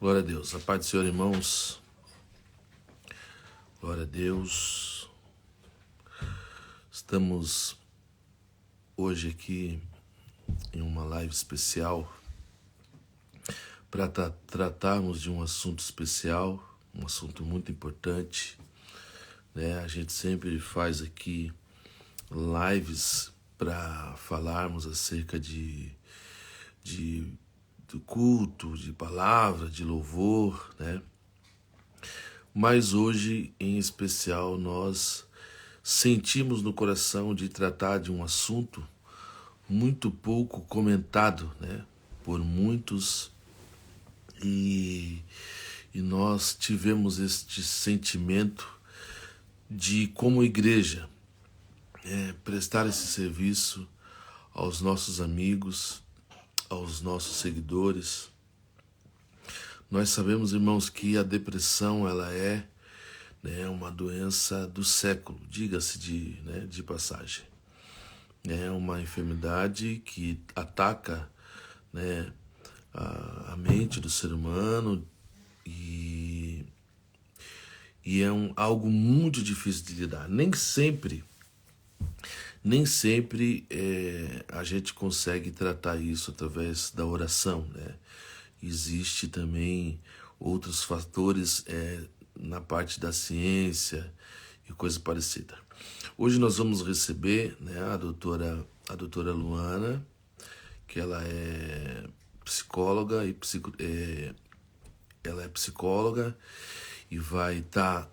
Glória a Deus. A paz do Senhor, irmãos. Glória a Deus. Estamos hoje aqui em uma live especial para tratarmos de um assunto especial, um assunto muito importante, né? A gente sempre faz aqui lives para falarmos acerca do culto, de palavra, de louvor, né? Mas hoje, em especial, nós sentimos no coração de tratar de um assunto muito pouco comentado, né, por muitos, e nós tivemos este sentimento de, como igreja, prestar esse serviço aos nossos amigos, aos nossos seguidores. Nós sabemos, irmãos, que a depressão ela é, né, uma doença do século, diga-se de passagem. É uma enfermidade que ataca, né, a mente do ser humano e é algo muito difícil de lidar. Nem sempre a gente consegue tratar isso através da oração, né? Existe também outros fatores na parte da ciência e coisa parecida. Hoje nós vamos receber, né, a doutora Luana, que ela é psicóloga ela é psicóloga e vai estar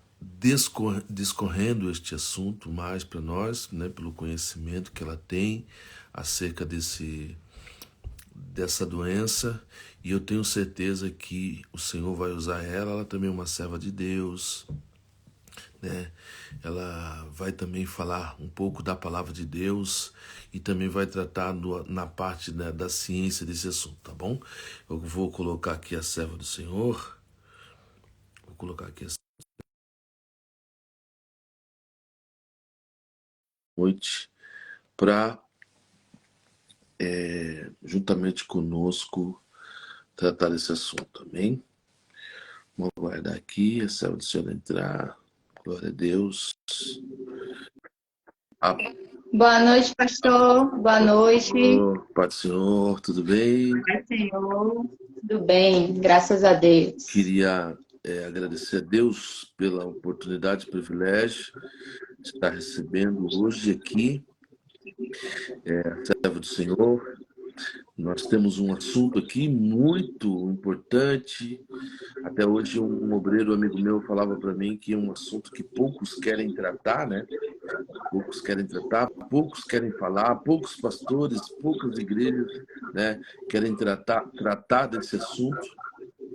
discorrendo este assunto mais para nós, né, pelo conhecimento que ela tem acerca dessa doença, e eu tenho certeza que o Senhor vai usar ela também é uma serva de Deus, né? Ela vai também falar um pouco da palavra de Deus e também vai tratar na parte, né, da ciência desse assunto, tá bom? Eu vou colocar aqui a serva do Senhor, vou colocar aqui a noite para, juntamente conosco, tratar desse assunto, amém? Vamos aguardar aqui a serva do Senhor entrar. Glória a Deus. Boa noite, pastor. Boa noite. Pai do Senhor, tudo bem? Pai, Senhor. Tudo bem, graças a Deus. Queria agradecer a Deus pela oportunidade e privilégio de estar recebendo hoje aqui a serva do Senhor. Nós temos um assunto aqui muito importante. Até hoje um obreiro amigo meu falava para mim que é um assunto que poucos querem tratar, né? Poucos querem tratar, poucos querem falar, poucos pastores, poucas igrejas, né, querem tratar desse assunto.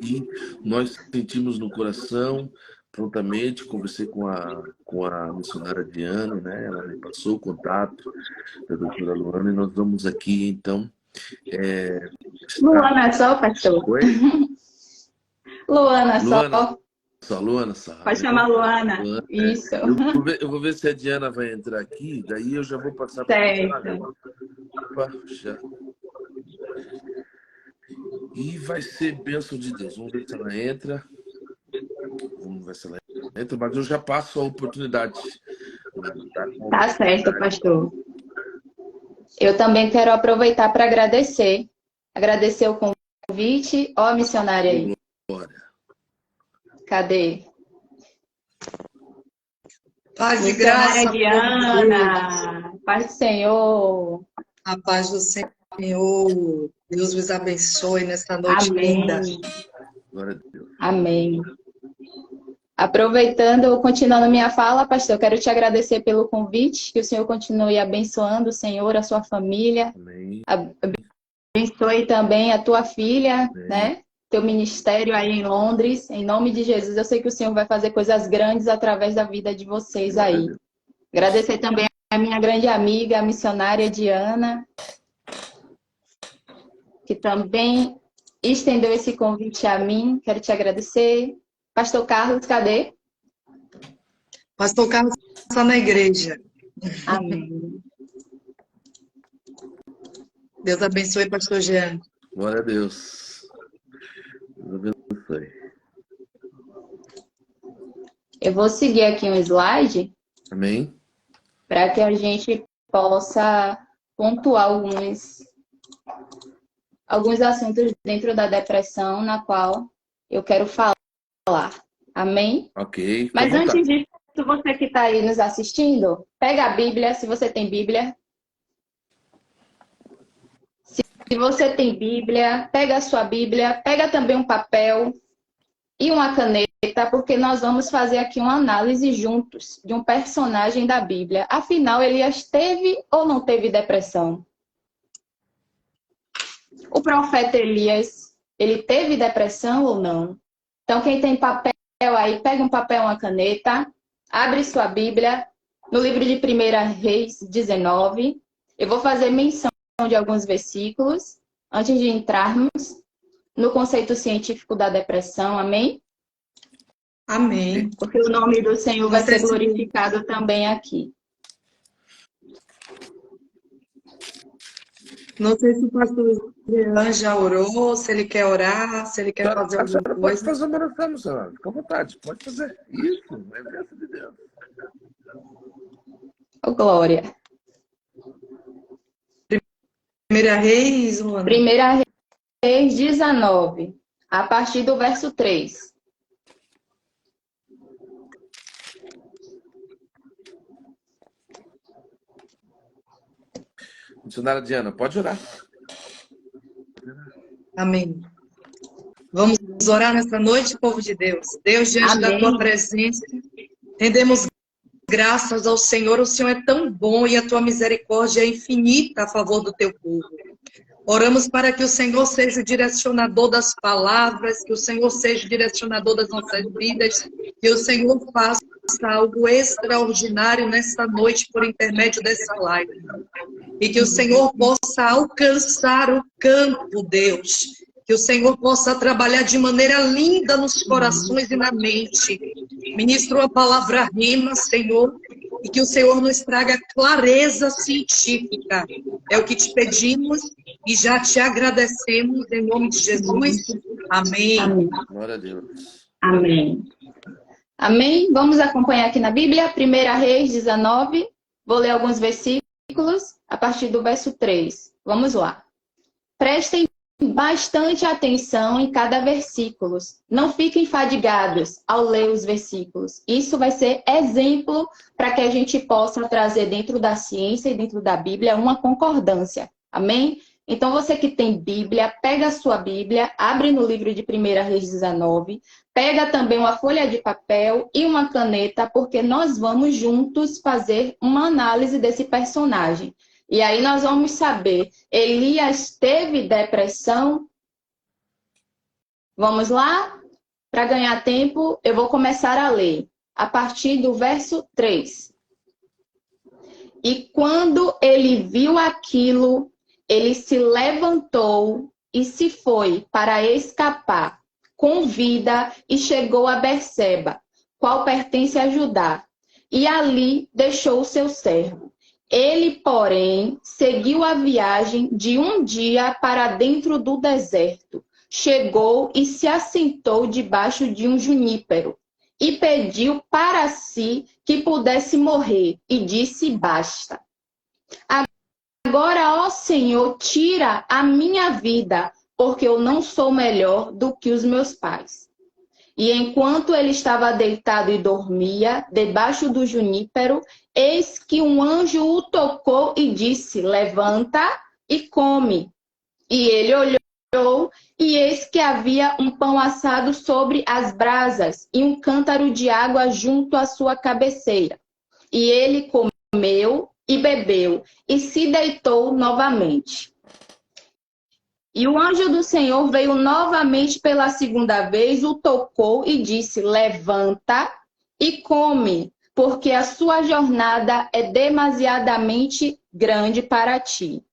E nós sentimos no coração, prontamente, conversei com a missionária Diana, né, ela me passou o contato da doutora Luana, e nós vamos aqui, então... Luana só, pastor? Oi? Luana só. Luana só. Pode chamar Luana. Luana, Isso. eu vou ver se a Diana vai entrar aqui, daí eu já vou passar para a Certo. já. E vai ser bênção de Deus. Vamos ver se ela entra. Mas eu já passo a oportunidade. Tá certo, pastor. Eu também quero aproveitar para agradecer. Agradecer o convite. Ó, a missionária aí. Glória. Cadê? Paz e graça. Diana. Paz do Senhor. A paz do Senhor. Deus vos abençoe nesta noite linda. Glória a Deus. Amém. Aproveitando, continuando minha fala, pastor, eu quero te agradecer pelo convite, que o Senhor continue abençoando, o Senhor, a sua família. Amém. Abençoe também a tua filha, Amém. né? Teu ministério aí em Londres, em nome de Jesus. Eu sei que o Senhor vai fazer coisas grandes através da vida de vocês aí. Agradecer também a minha grande amiga, a missionária Diana, que também estendeu esse convite a mim. Quero te agradecer. Pastor Carlos, cadê? Pastor Carlos está na igreja. Amém. Deus abençoe, pastor Jean. Glória a Deus. Deus abençoe. Eu vou seguir aqui um slide Amém? para que a gente possa pontuar alguns assuntos dentro da depressão na qual eu quero falar. Amém? Ok, fica à Mas antes vontade. disso, você que está aí nos assistindo, pega a Bíblia, se você tem Bíblia. Se você tem Bíblia, pega a sua Bíblia, pega também um papel e uma caneta, porque nós vamos fazer aqui uma análise juntos de um personagem da Bíblia. Afinal, Elias teve ou não teve depressão? O profeta Elias, ele teve depressão ou não? Então, quem tem papel aí, pega um papel, uma caneta, abre sua Bíblia no livro de 1 Reis 19. Eu vou fazer menção de alguns versículos antes de entrarmos no conceito científico da depressão, amém? Amém. Porque o nome do Senhor vai ser Você se- glorificado também aqui. Não sei se o pastor Jean já orou, se ele quer orar, se ele quer fazer A alguma senhora pode coisa. fazer uma oração, senhora. Fica à vontade. Pode fazer. Isso, é graça de Deus. Oh, glória. 1 Reis, Luana. 1 Reis 19, a partir do verso 3. Missionária Diana, pode orar. Amém. Vamos orar nessa noite, povo de Deus. Deus, diante da tua Amém. presença, rendemos graças ao Senhor. O Senhor é tão bom e a tua misericórdia é infinita a favor do teu povo. Oramos para que o Senhor seja o direcionador das palavras, que o Senhor seja o direcionador das nossas vidas, que o Senhor faça algo extraordinário nessa noite por intermédio dessa live. E que o Senhor possa alcançar o campo, Deus. Que o Senhor possa trabalhar de maneira linda nos corações e na mente. Ministro a palavra rima, Senhor, e que o Senhor nos traga clareza científica. É o que te pedimos e já te agradecemos em nome de Jesus. Amém. Amém. Glória a Deus. Amém. Amém? Vamos acompanhar aqui na Bíblia, 1 Reis 19. Vou ler alguns versículos a partir do verso 3. Vamos lá. Prestem bastante atenção em cada versículo. Não fiquem fadigados ao ler os versículos. Isso vai ser exemplo para que a gente possa trazer dentro da ciência e dentro da Bíblia uma concordância. Amém? Então, você que tem Bíblia, pega a sua Bíblia, abre no livro de 1 Reis 19, pega também uma folha de papel e uma caneta, porque nós vamos juntos fazer uma análise desse personagem. E aí nós vamos saber, Elias teve depressão? Vamos lá? Para ganhar tempo, eu vou começar a ler, a partir do verso 3. E quando ele viu aquilo, ele se levantou e se foi para escapar com vida e chegou a Berseba, qual pertence a Judá, e ali deixou o seu servo. Ele, porém, seguiu a viagem de um dia para dentro do deserto. Chegou e se assentou debaixo de um junípero e pediu para si que pudesse morrer e disse: basta. Agora, ó Senhor, tira a minha vida, porque eu não sou melhor do que os meus pais. E enquanto ele estava deitado e dormia, debaixo do junípero, eis que um anjo o tocou e disse: levanta e come. E ele olhou, e eis que havia um pão assado sobre as brasas e um cântaro de água junto à sua cabeceira. E ele comeu e bebeu, e se deitou novamente. E o anjo do Senhor veio novamente pela segunda vez, o tocou e disse: levanta e come, porque a sua jornada é demasiadamente grande para ti.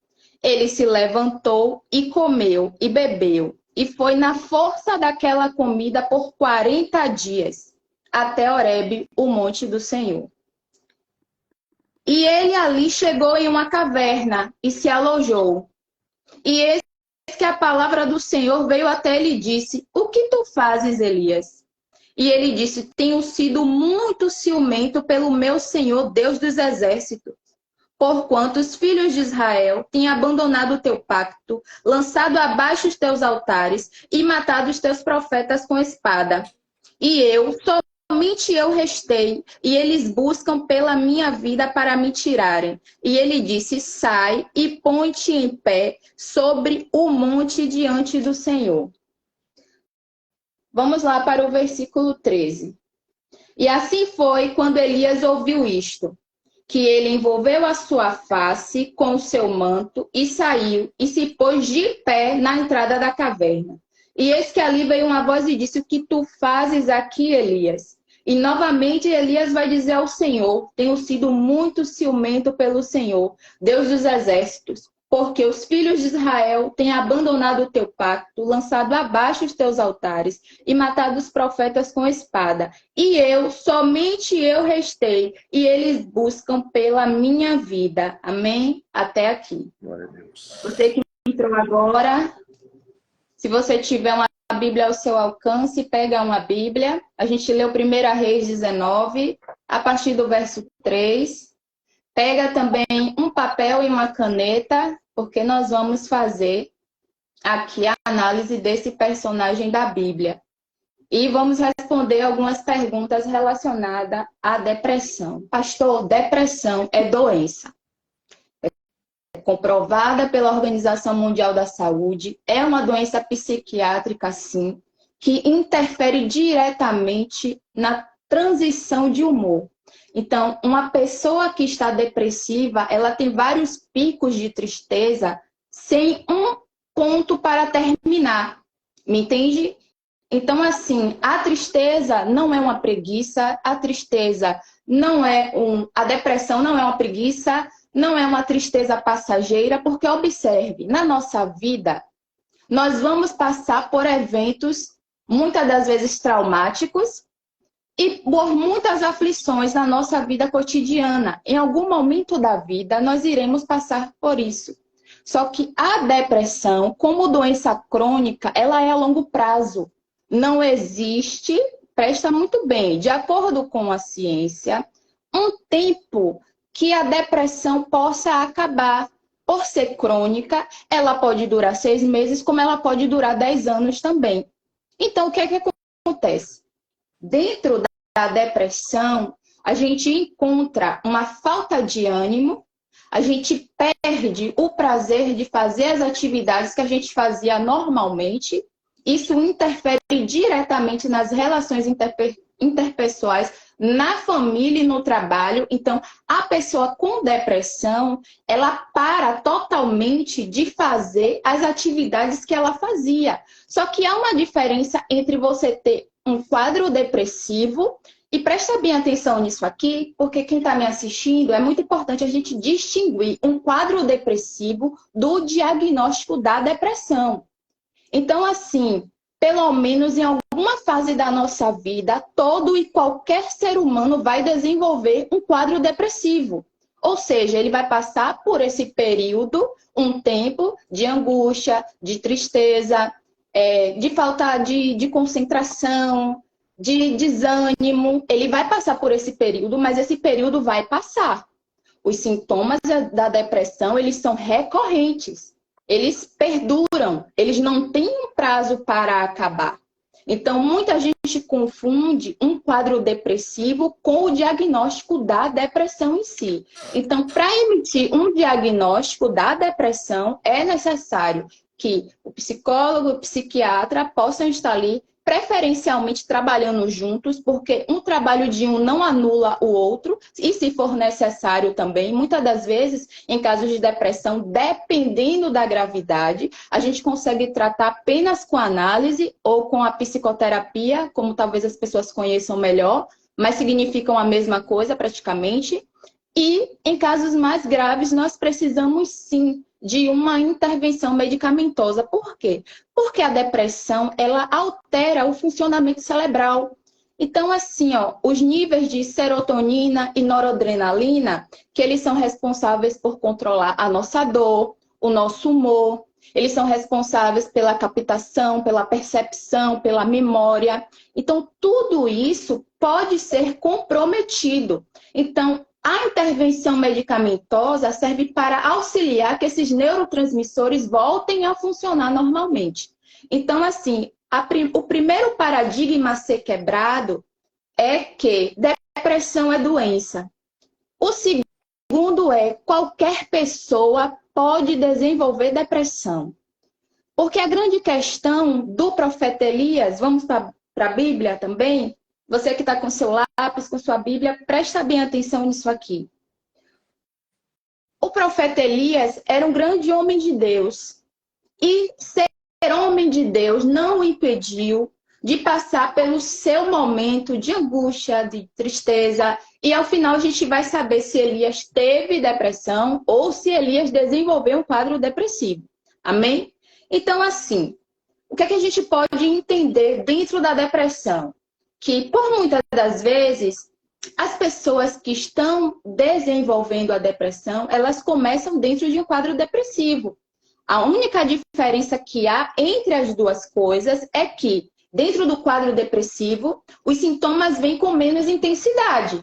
Ele se levantou e comeu e bebeu, e foi na força daquela comida por 40 dias, até Horebe, o monte do Senhor. E ele ali chegou em uma caverna e se alojou. E que a palavra do Senhor veio até ele e disse: o que tu fazes, Elias? E ele disse: tenho sido muito ciumento pelo meu Senhor, Deus dos exércitos, porquanto os filhos de Israel têm abandonado o teu pacto, lançado abaixo os teus altares e matado os teus profetas com espada. E somente eu restei, e eles buscam pela minha vida para me tirarem. E ele disse: sai e põe-te em pé sobre o monte diante do Senhor. Vamos lá para o versículo 13. E assim foi quando Elias ouviu isto, que ele envolveu a sua face com o seu manto e saiu e se pôs de pé na entrada da caverna. E eis que ali veio uma voz e disse: o que tu fazes aqui, Elias? E novamente Elias vai dizer ao Senhor: tenho sido muito ciumento pelo Senhor, Deus dos exércitos, porque os filhos de Israel têm abandonado o teu pacto, lançado abaixo os teus altares e matado os profetas com espada. E somente eu restei, e eles buscam pela minha vida. Amém? Até aqui. Glória a Deus. Você que entrou agora, se você tiver uma Bíblia ao seu alcance, pega uma Bíblia. A gente leu 1 Reis 19, a partir do verso 3. Pega também um papel e uma caneta, porque nós vamos fazer aqui a análise desse personagem da Bíblia. E vamos responder algumas perguntas relacionadas à depressão. Pastor, depressão é doença. É comprovada pela Organização Mundial da Saúde. É uma doença psiquiátrica, sim, que interfere diretamente na transição de humor. Então, uma pessoa que está depressiva, ela tem vários picos de tristeza sem um ponto para terminar. Me entende? Então, assim, a tristeza não é uma preguiça, a tristeza não é a depressão não é uma preguiça, não é uma tristeza passageira, porque observe, na nossa vida, nós vamos passar por eventos, muitas das vezes traumáticos, e por muitas aflições na nossa vida cotidiana. Em algum momento da vida, nós iremos passar por isso. Só que a depressão, como doença crônica, ela é a longo prazo. Não existe, presta muito bem, de acordo com a ciência, um tempo que a depressão possa acabar. Por ser crônica, ela pode durar 6 meses, como ela pode durar 10 anos também. Então, o que é que acontece? Dentro da depressão, a gente encontra uma falta de ânimo, a gente perde o prazer de fazer as atividades que a gente fazia normalmente. Isso interfere diretamente nas relações interpessoais, na família e no trabalho. Então, a pessoa com depressão, ela para totalmente de fazer as atividades que ela fazia. Só que há uma diferença entre você ter um quadro depressivo, e presta bem atenção nisso aqui, porque quem está me assistindo, é muito importante a gente distinguir um quadro depressivo do diagnóstico da depressão. Então, assim, pelo menos em alguma fase da nossa vida, todo e qualquer ser humano vai desenvolver um quadro depressivo. Ou seja, ele vai passar por esse período, um tempo de angústia, de tristeza, de falta de concentração, de desânimo. Ele vai passar por esse período, mas esse período vai passar. Os sintomas da depressão, eles são recorrentes. Eles perduram, eles não têm um prazo para acabar. Então, muita gente confunde um quadro depressivo com o diagnóstico da depressão em si. Então, para emitir um diagnóstico da depressão, é necessário que o psicólogo e o psiquiatra possam estar ali, preferencialmente trabalhando juntos, porque um trabalho de um não anula o outro, e se for necessário também, muitas das vezes, em casos de depressão, dependendo da gravidade, a gente consegue tratar apenas com análise ou com a psicoterapia, como talvez as pessoas conheçam melhor, mas significam a mesma coisa praticamente. E em casos mais graves, nós precisamos sim de uma intervenção medicamentosa. Por quê? Porque a depressão, ela altera o funcionamento cerebral. Então, assim, ó, os níveis de serotonina e noradrenalina, que eles são responsáveis por controlar a nossa dor, o nosso humor, Eles são responsáveis pela captação, pela percepção, pela memória. Então, tudo isso pode ser comprometido. Então, a intervenção medicamentosa serve para auxiliar que esses neurotransmissores voltem a funcionar normalmente. Então, assim, o primeiro paradigma a ser quebrado é que depressão é doença. O segundo é qualquer pessoa pode desenvolver depressão. Porque a grande questão do profeta Elias, vamos para a Bíblia também? Você que está com seu lápis, com sua Bíblia, presta bem atenção nisso aqui. O profeta Elias era um grande homem de Deus. E ser homem de Deus não o impediu de passar pelo seu momento de angústia, de tristeza. E ao final a gente vai saber se Elias teve depressão ou se Elias desenvolveu um quadro depressivo. Amém? Então, assim, o que é que a gente pode entender dentro da depressão? Que, por muitas das vezes, as pessoas que estão desenvolvendo a depressão, elas começam dentro de um quadro depressivo. A única diferença que há entre as duas coisas é que, dentro do quadro depressivo, os sintomas vêm com menos intensidade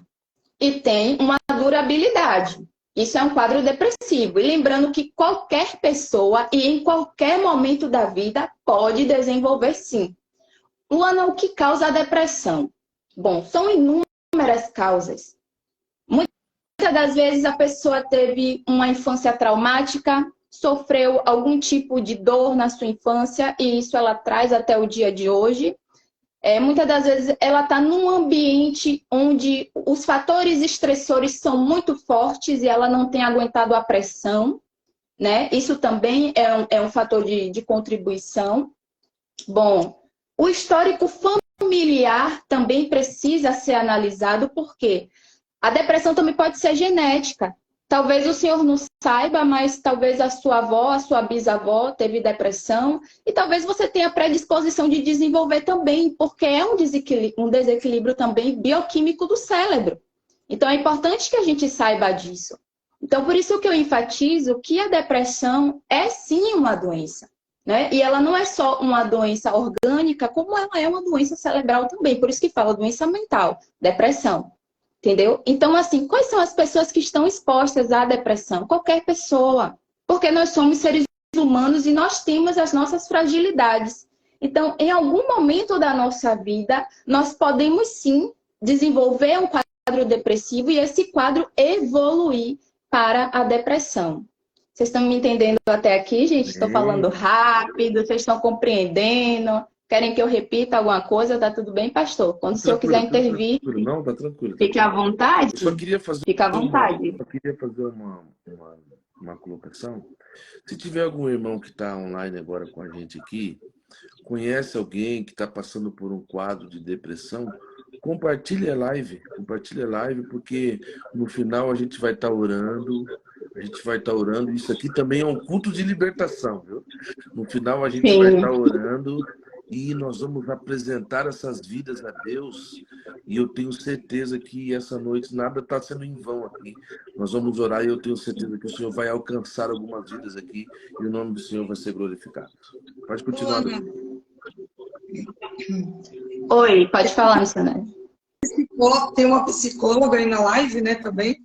e tem uma durabilidade. Isso é um quadro depressivo. E lembrando que qualquer pessoa e em qualquer momento da vida pode desenvolver sim. Luana, o que causa a depressão? Bom, são inúmeras causas. Muitas das vezes a pessoa teve uma infância traumática, sofreu algum tipo de dor na sua infância e isso ela traz até o dia de hoje. Muitas das vezes ela está num ambiente onde os fatores estressores são muito fortes e ela não tem aguentado a pressão, né? Isso também é um fator de contribuição. Bom, o histórico familiar também precisa ser analisado, porque a depressão também pode ser genética. Talvez o senhor não saiba, mas talvez a sua avó, a sua bisavó teve depressão e talvez você tenha predisposição de desenvolver também, porque é um desequilíbrio também bioquímico do cérebro. Então é importante que a gente saiba disso. Então por isso que eu enfatizo que a depressão é sim uma doença, né? E ela não é só uma doença orgânica, como ela é uma doença cerebral também. Por isso que fala doença mental, depressão. Entendeu? Então, assim, quais são as pessoas que estão expostas à depressão? Qualquer pessoa. Porque nós somos seres humanos e nós temos as nossas fragilidades. Então, em algum momento da nossa vida, nós podemos sim desenvolver um quadro depressivo e esse quadro evoluir para a depressão. Vocês estão me entendendo até aqui, gente? Estou falando rápido, vocês estão compreendendo? Querem que eu repita alguma coisa? Tá tudo bem, pastor? Quando o senhor quiser intervir, não, tá tranquilo. Fique à vontade. Eu só queria fazer Fique à vontade. Eu queria fazer uma colocação. Se tiver algum irmão que está online agora com a gente aqui, conhece alguém que está passando por um quadro de depressão, compartilhe a live, porque no final a gente vai estar orando, isso aqui também é um culto de libertação, viu? No final a gente vai estar orando e nós vamos apresentar essas vidas a Deus, e eu tenho certeza que essa noite nada está sendo em vão aqui. Nós vamos orar e eu tenho certeza que o Senhor vai alcançar algumas vidas aqui e o nome do Senhor vai ser glorificado. Pode continuar. Oi, pode falar, missionário. Tem uma psicóloga aí na live, né, também.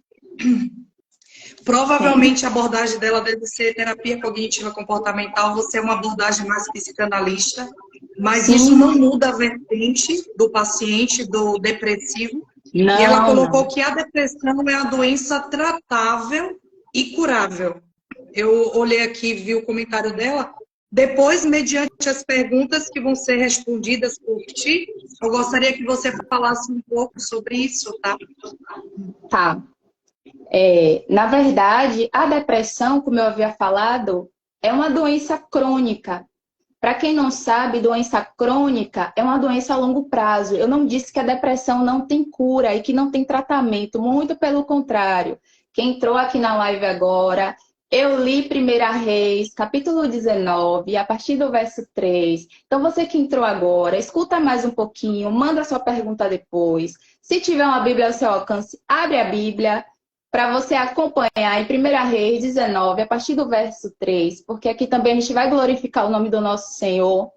Provavelmente a abordagem dela deve ser terapia cognitiva comportamental, você é uma abordagem mais psicanalista, mas isso não muda a vertente do paciente, do depressivo. Não, e ela colocou que a depressão é a doença tratável e curável. Eu olhei aqui, vi o comentário dela. Depois, mediante as perguntas que vão ser respondidas por ti, eu gostaria que você falasse um pouco sobre isso, tá? Tá. Na verdade, a depressão, como eu havia falado, é uma doença crônica. Para quem não sabe, doença crônica é uma doença a longo prazo. Eu não disse que a depressão não tem cura e que não tem tratamento, muito pelo contrário. Quem entrou aqui na live agora, eu li 1 Reis, capítulo 19, a partir do verso 3. Então, você que entrou agora, escuta mais um pouquinho, manda sua pergunta depois. Se tiver uma Bíblia ao seu alcance, abre a Bíblia, para você acompanhar em 1 Reis 19, a partir do verso 3, porque aqui também a gente vai glorificar o nome do nosso Senhor.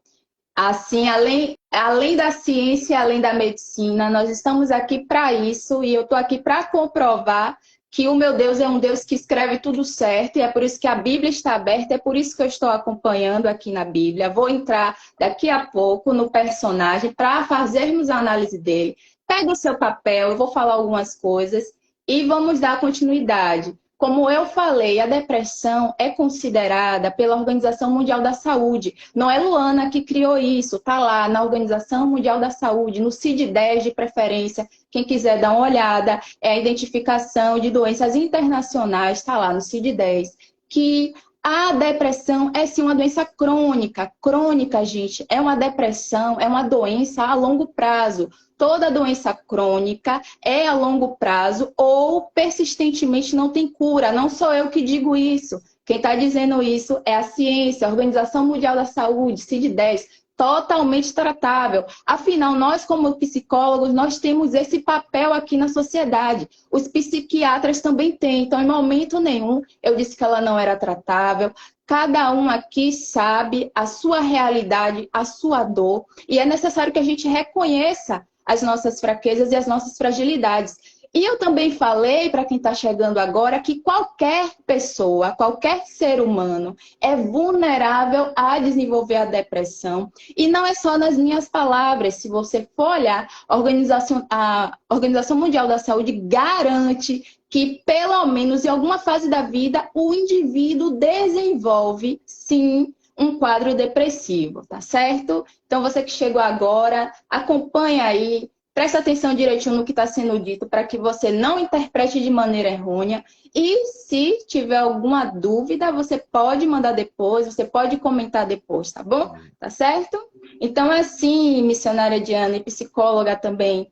Assim, além da ciência, além da medicina, nós estamos aqui para isso, e eu estou aqui para comprovar que o meu Deus é um Deus que escreve tudo certo, e é por isso que a Bíblia está aberta, é por isso que eu estou acompanhando aqui na Bíblia. Vou entrar daqui a pouco no personagem para fazermos a análise dele. Pega o seu papel, eu vou falar algumas coisas e vamos dar continuidade. Como eu falei, a depressão é considerada pela Organização Mundial da Saúde. Não é Luana que criou isso, está lá na Organização Mundial da Saúde, no CID-10 de preferência. Quem quiser dar uma olhada, é a identificação de doenças internacionais, está lá no CID-10, que a depressão é sim uma doença crônica. Crônica, gente, é uma depressão, é uma doença a longo prazo. Toda doença crônica é a longo prazo ou persistentemente não tem cura. Não sou eu que digo isso. Quem está dizendo isso é a ciência, a Organização Mundial da Saúde, CID-10, totalmente tratável. Afinal, nós como psicólogos, nós temos esse papel aqui na sociedade. Os psiquiatras também têm. Então, em momento nenhum, eu disse que ela não era tratável. Cada um aqui sabe a sua realidade, a sua dor. E é necessário que a gente reconheça as nossas fraquezas e as nossas fragilidades. E eu também falei, para quem está chegando agora, que qualquer pessoa, qualquer ser humano é vulnerável a desenvolver a depressão. E não é só nas minhas palavras. Se você for olhar, a Organização Mundial da Saúde garante que, pelo menos em alguma fase da vida, o indivíduo desenvolve, sim, um quadro depressivo, tá certo? Então, você que chegou agora, acompanha aí, presta atenção direitinho no que está sendo dito para que você não interprete de maneira errônea. E se tiver alguma dúvida, você pode mandar depois, você pode comentar depois, tá bom? Tá certo? Então, assim, missionária Diana e psicóloga também,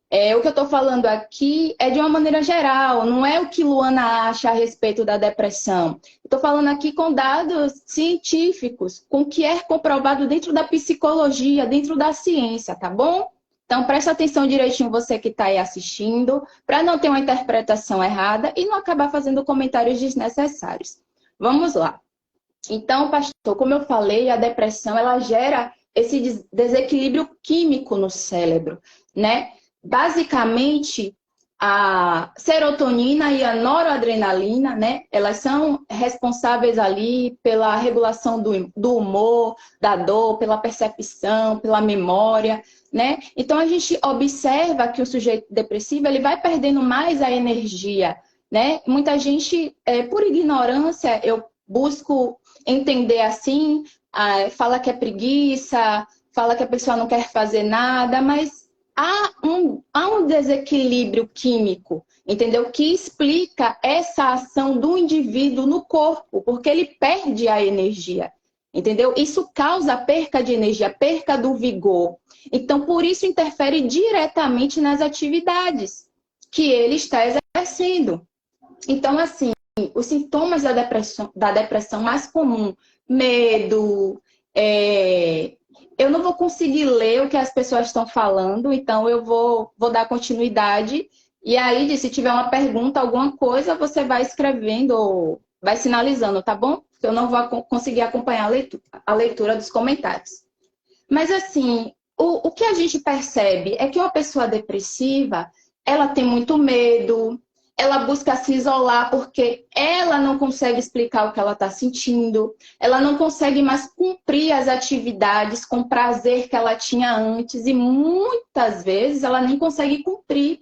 o que eu estou falando aqui é de uma maneira geral, não é o que Luana acha a respeito da depressão. Estou falando aqui com dados científicos, com o que é comprovado dentro da psicologia, dentro da ciência, tá bom? Então, presta atenção direitinho você que está aí assistindo, para não ter uma interpretação errada e não acabar fazendo comentários desnecessários. Vamos lá. Então, pastor, como eu falei, a depressão, ela gera esse desequilíbrio químico no cérebro, né? Basicamente, a serotonina e a noradrenalina, né? Elas são responsáveis ali pela regulação do humor, da dor, pela percepção, pela memória, né? Então, a gente observa que o sujeito depressivo, ele vai perdendo mais a energia, né? Muita gente, por ignorância, eu busco entender assim, fala que é preguiça, fala que a pessoa não quer fazer nada, mas há um desequilíbrio químico, entendeu? Que explica essa ação do indivíduo no corpo, porque ele perde a energia, entendeu? Isso causa perca de energia, perca do vigor. Então, por isso, interfere diretamente nas atividades que ele está exercendo. Então, assim, os sintomas da depressão mais comum, medo, eu não vou conseguir ler o que as pessoas estão falando, então eu vou dar continuidade. E aí, se tiver uma pergunta, alguma coisa, você vai escrevendo ou vai sinalizando, tá bom? Porque eu não vou conseguir acompanhar a leitura dos comentários. Mas, assim, o que a gente percebe é que uma pessoa depressiva, ela tem muito medo, ela busca se isolar porque ela não consegue explicar o que ela está sentindo, ela não consegue mais cumprir as atividades com prazer que ela tinha antes e muitas vezes ela nem consegue cumprir.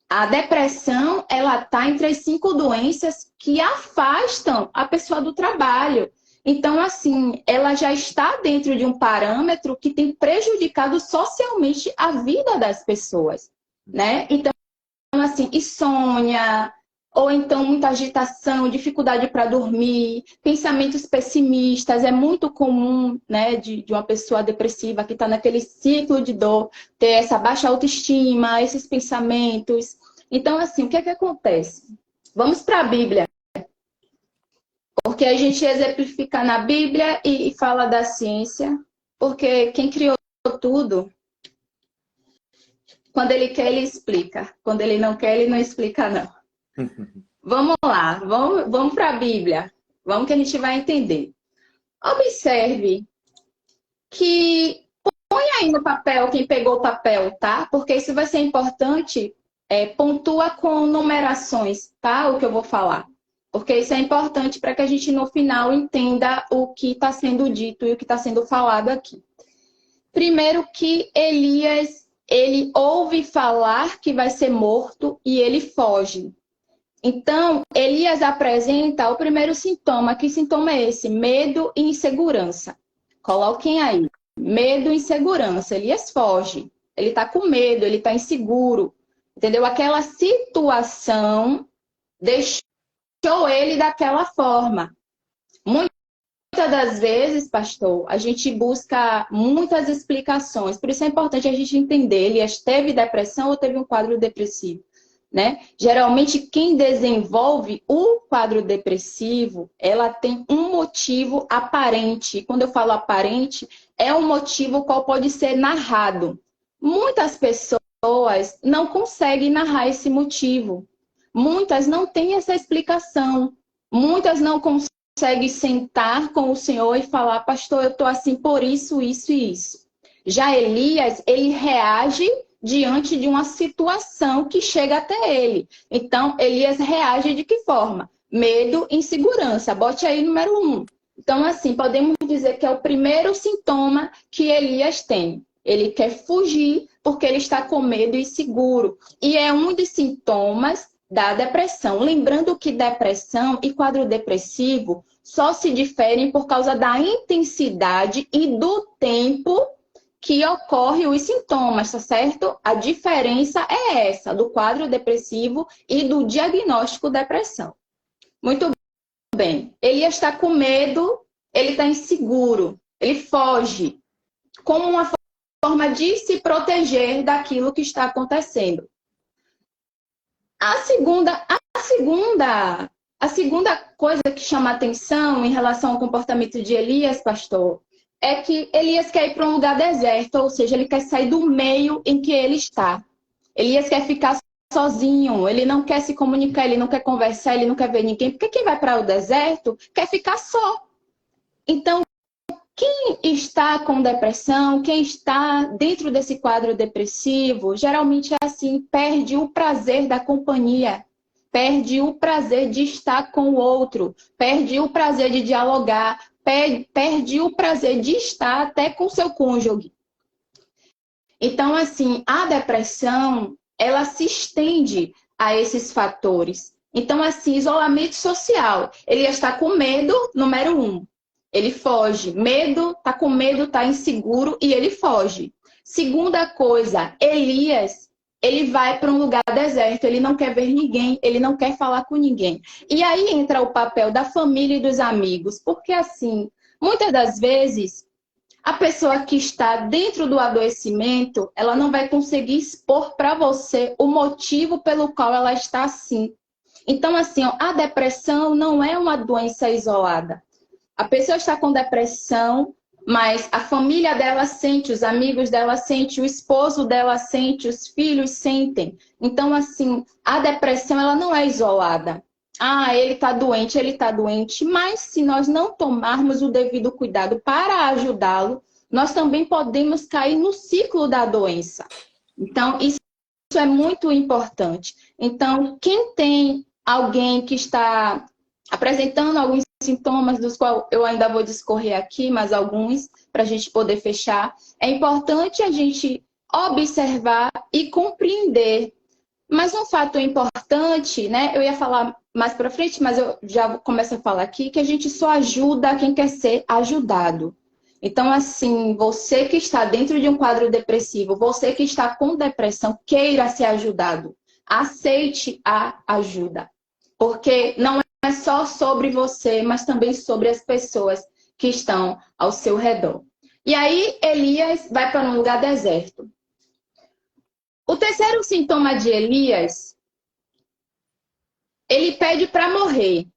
A depressão, ela está entre as 5 doenças que afastam a pessoa do trabalho. Então, assim, ela já está dentro de um parâmetro que tem prejudicado socialmente a vida das pessoas, né? Então, assim, insônia, ou então muita agitação, dificuldade para dormir, pensamentos pessimistas, é muito comum, né, de uma pessoa depressiva que está naquele ciclo de dor, ter essa baixa autoestima, esses pensamentos. Então, assim, o que é que acontece? Vamos para a Bíblia, porque a gente exemplifica na Bíblia e fala da ciência, porque quem criou tudo, quando ele quer, ele explica. Quando ele não quer, ele não explica, não. Vamos lá, vamos para a Bíblia. Vamos que a gente vai entender. Observe que põe aí no papel quem pegou o papel, tá? Porque isso vai ser importante. Pontua com numerações, tá? O que eu vou falar. Porque isso é importante para que a gente, no final, entenda o que está sendo dito e o que está sendo falado aqui. Primeiro que Elias, ele ouve falar que vai ser morto e ele foge. Então, Elias apresenta o primeiro sintoma. Que sintoma é esse? Medo e insegurança. Coloquem aí. Medo e insegurança. Elias foge. Ele está com medo, ele está inseguro. Entendeu? Aquela situação deixou ele daquela forma. Muitas das vezes, pastor, a gente busca muitas explicações. Por isso é importante a gente entender. Elias teve depressão ou teve um quadro depressivo? Né? Geralmente, quem desenvolve o quadro depressivo, ela tem um motivo aparente. Quando eu falo aparente, é um motivo qual pode ser narrado. Muitas pessoas não conseguem narrar esse motivo. Muitas não têm essa explicação. Muitas não conseguem sentar com o Senhor e falar, pastor, eu estou assim por isso, isso e isso. Já Elias, ele reage diante de uma situação que chega até ele. Então, Elias reage de que forma? Medo e insegurança. Bote aí número 1. Então, assim, podemos dizer que é o primeiro sintoma que Elias tem. Ele quer fugir porque ele está com medo e inseguro. E é um dos sintomas da depressão. Lembrando que depressão e quadro depressivo só se diferem por causa da intensidade e do tempo que ocorre os sintomas, tá certo? A diferença é essa, do quadro depressivo e do diagnóstico depressão. Muito bem. Ele está com medo, ele está inseguro, ele foge, como uma forma de se proteger daquilo que está acontecendo. A segunda coisa que chama atenção em relação ao comportamento de Elias, pastor, é que Elias quer ir para um lugar deserto, ou seja, ele quer sair do meio em que ele está. Elias quer ficar sozinho, ele não quer se comunicar, ele não quer conversar, ele não quer ver ninguém, porque quem vai para o deserto quer ficar só. Então, quem está com depressão, quem está dentro desse quadro depressivo, geralmente é assim, perde o prazer da companhia, perde o prazer de estar com o outro, perde o prazer de dialogar, perde o prazer de estar até com seu cônjuge. Então, assim, a depressão, ela se estende a esses fatores. Então, assim, isolamento social. Ele está com medo, número 1. Ele foge. Medo, está com medo, está inseguro e ele foge. Segunda coisa, Elias, ele vai para um lugar deserto, ele não quer ver ninguém, ele não quer falar com ninguém. E aí entra o papel da família e dos amigos, porque assim, muitas das vezes, a pessoa que está dentro do adoecimento, ela não vai conseguir expor para você o motivo pelo qual ela está assim. Então, assim, a depressão não é uma doença isolada. A pessoa está com depressão, mas a família dela sente, os amigos dela sentem, o esposo dela sente, os filhos sentem. Então, assim, a depressão ela não é isolada. Ah, ele está doente, mas se nós não tomarmos o devido cuidado para ajudá-lo, nós também podemos cair no ciclo da doença. Então, isso é muito importante. Então, quem tem alguém que está apresentando alguns sintomas, dos quais eu ainda vou discorrer aqui, mas alguns, para a gente poder fechar, é importante a gente observar e compreender. Mas um fato importante, né? Eu ia falar mais para frente, mas eu já começo a falar aqui, que a gente só ajuda quem quer ser ajudado. Então, assim, você que está dentro de um quadro depressivo, você que está com depressão, queira ser ajudado. Aceite a ajuda. Porque não é só sobre você, mas também sobre as pessoas que estão ao seu redor. E aí, Elias vai para um lugar deserto. O terceiro sintoma de Elias, ele pede para morrer.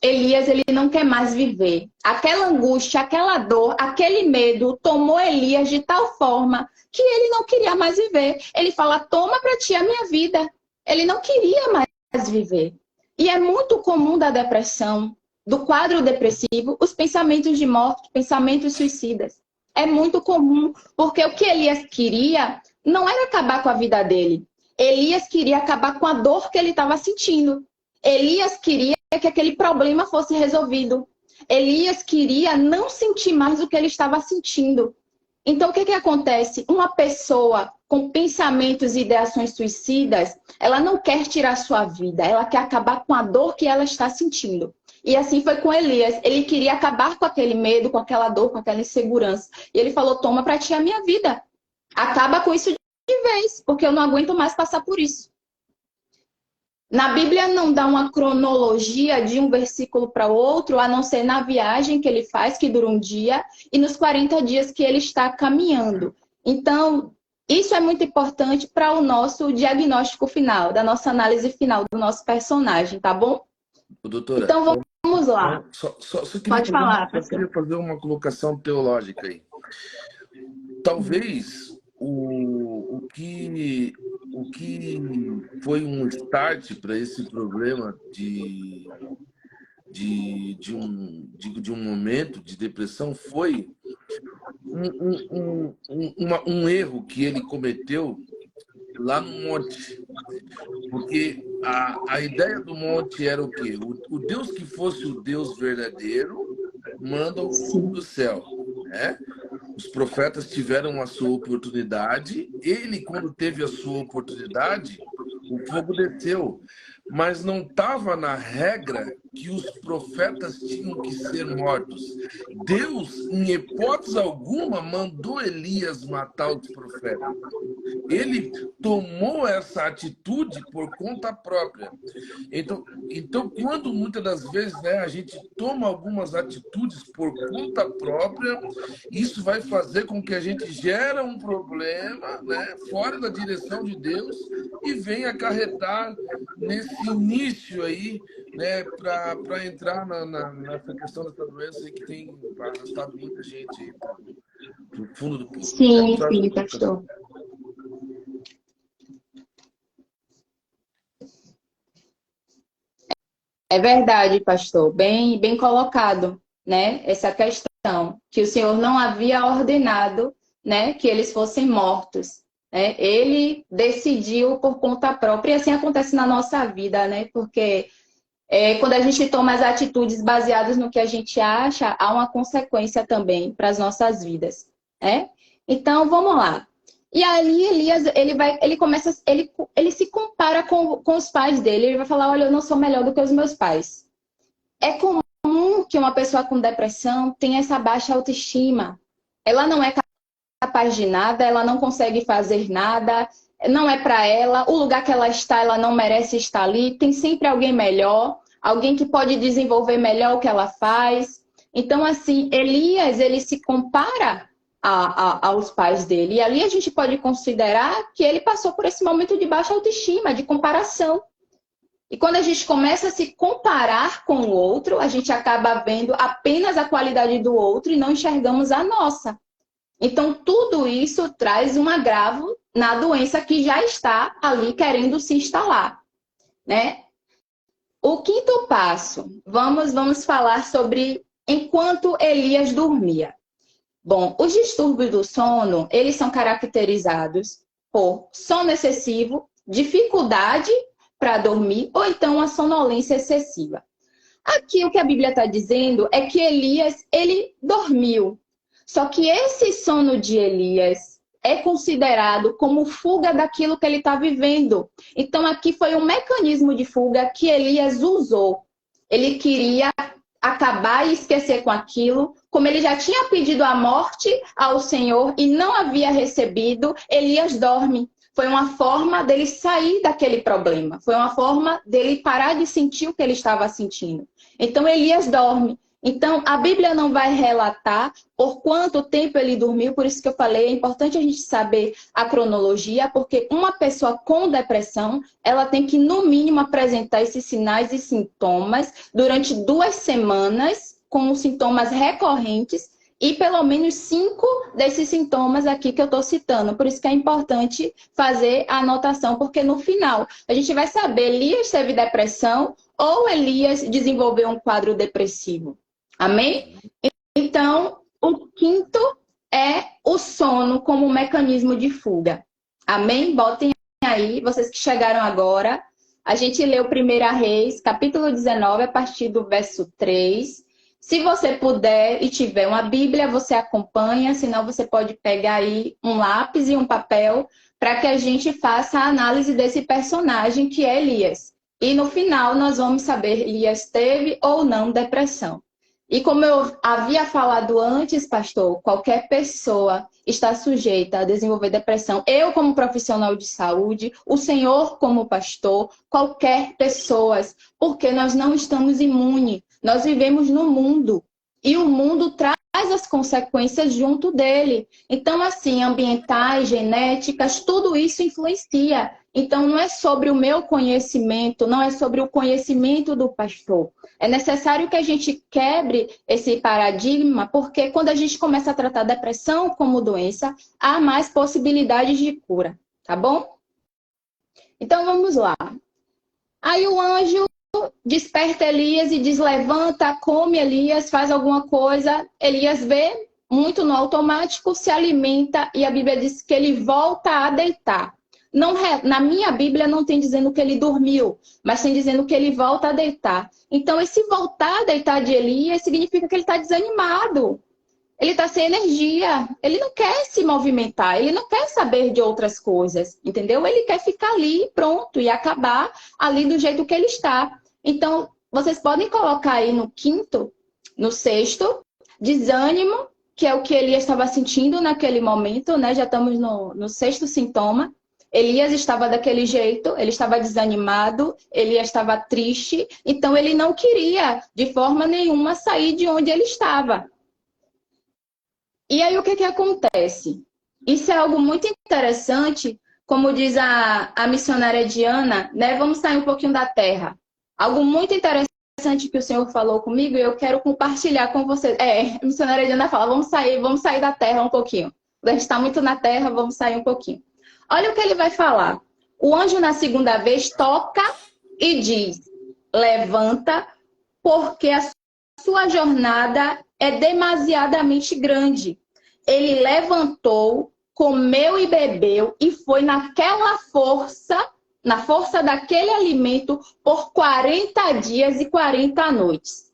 Elias, ele não quer mais viver. Aquela angústia, aquela dor, aquele medo tomou Elias de tal forma que ele não queria mais viver. Ele fala, toma para ti a minha vida. Ele não queria mais viver. E é muito comum da depressão, do quadro depressivo, os pensamentos de morte, pensamentos suicidas. É muito comum, porque o que Elias queria não era acabar com a vida dele. Elias queria acabar com a dor que ele estava sentindo. Elias queria que aquele problema fosse resolvido. Elias queria não sentir mais o que ele estava sentindo. Então, o que acontece? Uma pessoa com pensamentos e ideações suicidas, ela não quer tirar sua vida, ela quer acabar com a dor que ela está sentindo. E assim foi com Elias. Ele queria acabar com aquele medo, com aquela dor, com aquela insegurança. E ele falou, toma para ti a minha vida. Acaba com isso de vez, porque eu não aguento mais passar por isso. Na Bíblia não dá uma cronologia de um versículo para outro, a não ser na viagem que ele faz, que dura um dia, e nos 40 dias que ele está caminhando. Então, isso é muito importante para o nosso diagnóstico final, da nossa análise final do nosso personagem, tá bom? Doutora, Então, vamos lá. Só Pode falar, só queria fazer uma colocação teológica aí. Talvez o que foi um start para esse problema de um momento de depressão foi um erro que ele cometeu lá no monte. Porque a ideia do monte era o quê? O Deus que fosse o Deus verdadeiro manda o fogo do céu, né? Os profetas tiveram a sua oportunidade. Ele, quando teve a sua oportunidade, o fogo desceu. Mas não estava na regra que os profetas tinham que ser mortos. Deus, em hipótese alguma, mandou Elias matar os profetas. Ele tomou essa atitude por conta própria. Então quando muitas das vezes, né, a gente toma algumas atitudes por conta própria, isso vai fazer com que a gente gere um problema, né, fora da direção de Deus e venha acarretar nesse início aí, né, para entrar nessa questão dessa doença aí que tem arrastado muita gente para o fundo do poço. Sim, pastor. É verdade, pastor. Bem colocado, né? Essa questão que o Senhor não havia ordenado, né, que eles fossem mortos. Né? Ele decidiu por conta própria, e assim acontece na nossa vida, né? Porque quando a gente toma as atitudes baseadas no que a gente acha, há uma consequência também para as nossas vidas, né? Então, vamos lá. E ali, Elias, ele se compara com os pais dele. Ele vai falar, olha, eu não sou melhor do que os meus pais. É comum que uma pessoa com depressão tenha essa baixa autoestima. Ela não é capaz de nada, ela não consegue fazer nada, não é para ela, o lugar que ela está, ela não merece estar ali, tem sempre alguém melhor, alguém que pode desenvolver melhor o que ela faz. Então, assim, Elias, ele se compara aos pais dele. E ali a gente pode considerar que ele passou por esse momento de baixa autoestima, de comparação. E quando a gente começa a se comparar com o outro, a gente acaba vendo apenas a qualidade do outro e não enxergamos a nossa. Então, tudo isso traz um agravo na doença que já está ali querendo se instalar, né? O quinto passo, vamos falar sobre enquanto Elias dormia. Bom, os distúrbios do sono, eles são caracterizados por sono excessivo, dificuldade para dormir ou então a sonolência excessiva. Aqui o que a Bíblia está dizendo é que Elias, ele dormiu. Só que esse sono de Elias é considerado como fuga daquilo que ele está vivendo. Então aqui foi um mecanismo de fuga que Elias usou. Ele queria acabar e esquecer com aquilo. Como ele já tinha pedido a morte ao Senhor e não havia recebido, Elias dorme. Foi uma forma dele sair daquele problema. Foi uma forma dele parar de sentir o que ele estava sentindo. Então Elias dorme. Então, a Bíblia não vai relatar por quanto tempo ele dormiu, por isso que eu falei, é importante a gente saber a cronologia, porque uma pessoa com depressão, ela tem que, no mínimo, apresentar esses sinais e sintomas durante 2 semanas, com sintomas recorrentes, e pelo menos 5 desses sintomas aqui que eu estou citando. Por isso que é importante fazer a anotação, porque no final a gente vai saber, Elias teve depressão ou Elias desenvolveu um quadro depressivo. Amém? Então, o quinto é o sono como mecanismo de fuga. Amém? Botem aí, vocês que chegaram agora. A gente leu 1 Reis, capítulo 19, a partir do verso 3. Se você puder e tiver uma Bíblia, você acompanha, senão você pode pegar aí um lápis e um papel para que a gente faça a análise desse personagem que é Elias. E no final nós vamos saber Elias teve ou não depressão. E como eu havia falado antes, pastor, qualquer pessoa está sujeita a desenvolver depressão. Eu como profissional de saúde, o senhor como pastor, qualquer pessoa, porque nós não estamos imunes. Nós vivemos no mundo e o mundo traz as consequências junto dele. Então, assim, ambientais, genéticas, tudo isso influencia. Então, não é sobre o meu conhecimento, não é sobre o conhecimento do pastor. É necessário que a gente quebre esse paradigma, porque quando a gente começa a tratar a depressão como doença, há mais possibilidades de cura, tá bom? Então, vamos lá. Aí o anjo desperta Elias e diz, levanta, come Elias, faz alguma coisa. Elias vê, muito no automático, se alimenta e a Bíblia diz que ele volta a deitar. Não, na minha Bíblia não tem dizendo que ele dormiu, mas tem dizendo que ele volta a deitar. Então, esse voltar a deitar de Elias significa que ele está desanimado. Ele está sem energia. Ele não quer se movimentar. Ele não quer saber de outras coisas. Entendeu? Ele quer ficar ali, pronto, e acabar ali do jeito que ele está. Então, vocês podem colocar aí no quinto, no sexto, desânimo, que é o que Elias estava sentindo naquele momento, né? Já estamos no sexto sintoma. Elias estava daquele jeito, ele estava desanimado, Elias estava triste, então ele não queria, de forma nenhuma, sair de onde ele estava. E aí o que acontece? Isso é algo muito interessante, como diz a missionária Diana, né? Vamos sair um pouquinho da terra. Algo muito interessante que o Senhor falou comigo e eu quero compartilhar com vocês. A missionária Diana fala, vamos sair da terra um pouquinho. A gente está muito na terra, vamos sair um pouquinho. Olha o que ele vai falar. O anjo, na segunda vez, toca e diz, levanta, porque a sua jornada é demasiadamente grande. Ele levantou, comeu e bebeu e foi na força daquele alimento por 40 dias e 40 noites.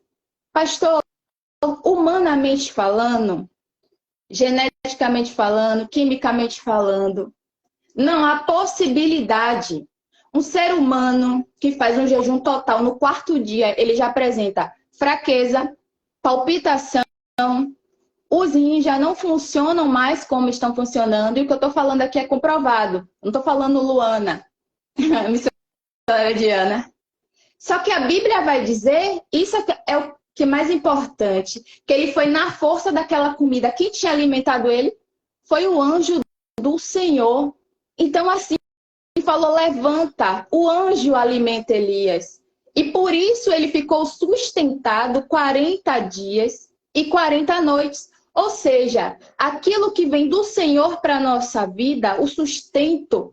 Pastor, humanamente falando, geneticamente falando, quimicamente falando, não há possibilidade. Um ser humano que faz um jejum total no 4º dia, ele já apresenta fraqueza, palpitação, os rins já não funcionam mais como estão funcionando. E o que eu estou falando aqui é comprovado. Não estou falando Luana, a missionária Diana. Só que a Bíblia vai dizer, isso é o que é mais importante, que ele foi na força daquela comida. Quem tinha alimentado ele foi o anjo do Senhor. Então, assim, ele falou, levanta. O anjo alimenta Elias. E por isso ele ficou sustentado 40 dias e 40 noites. Ou seja, aquilo que vem do Senhor para a nossa vida, o sustento,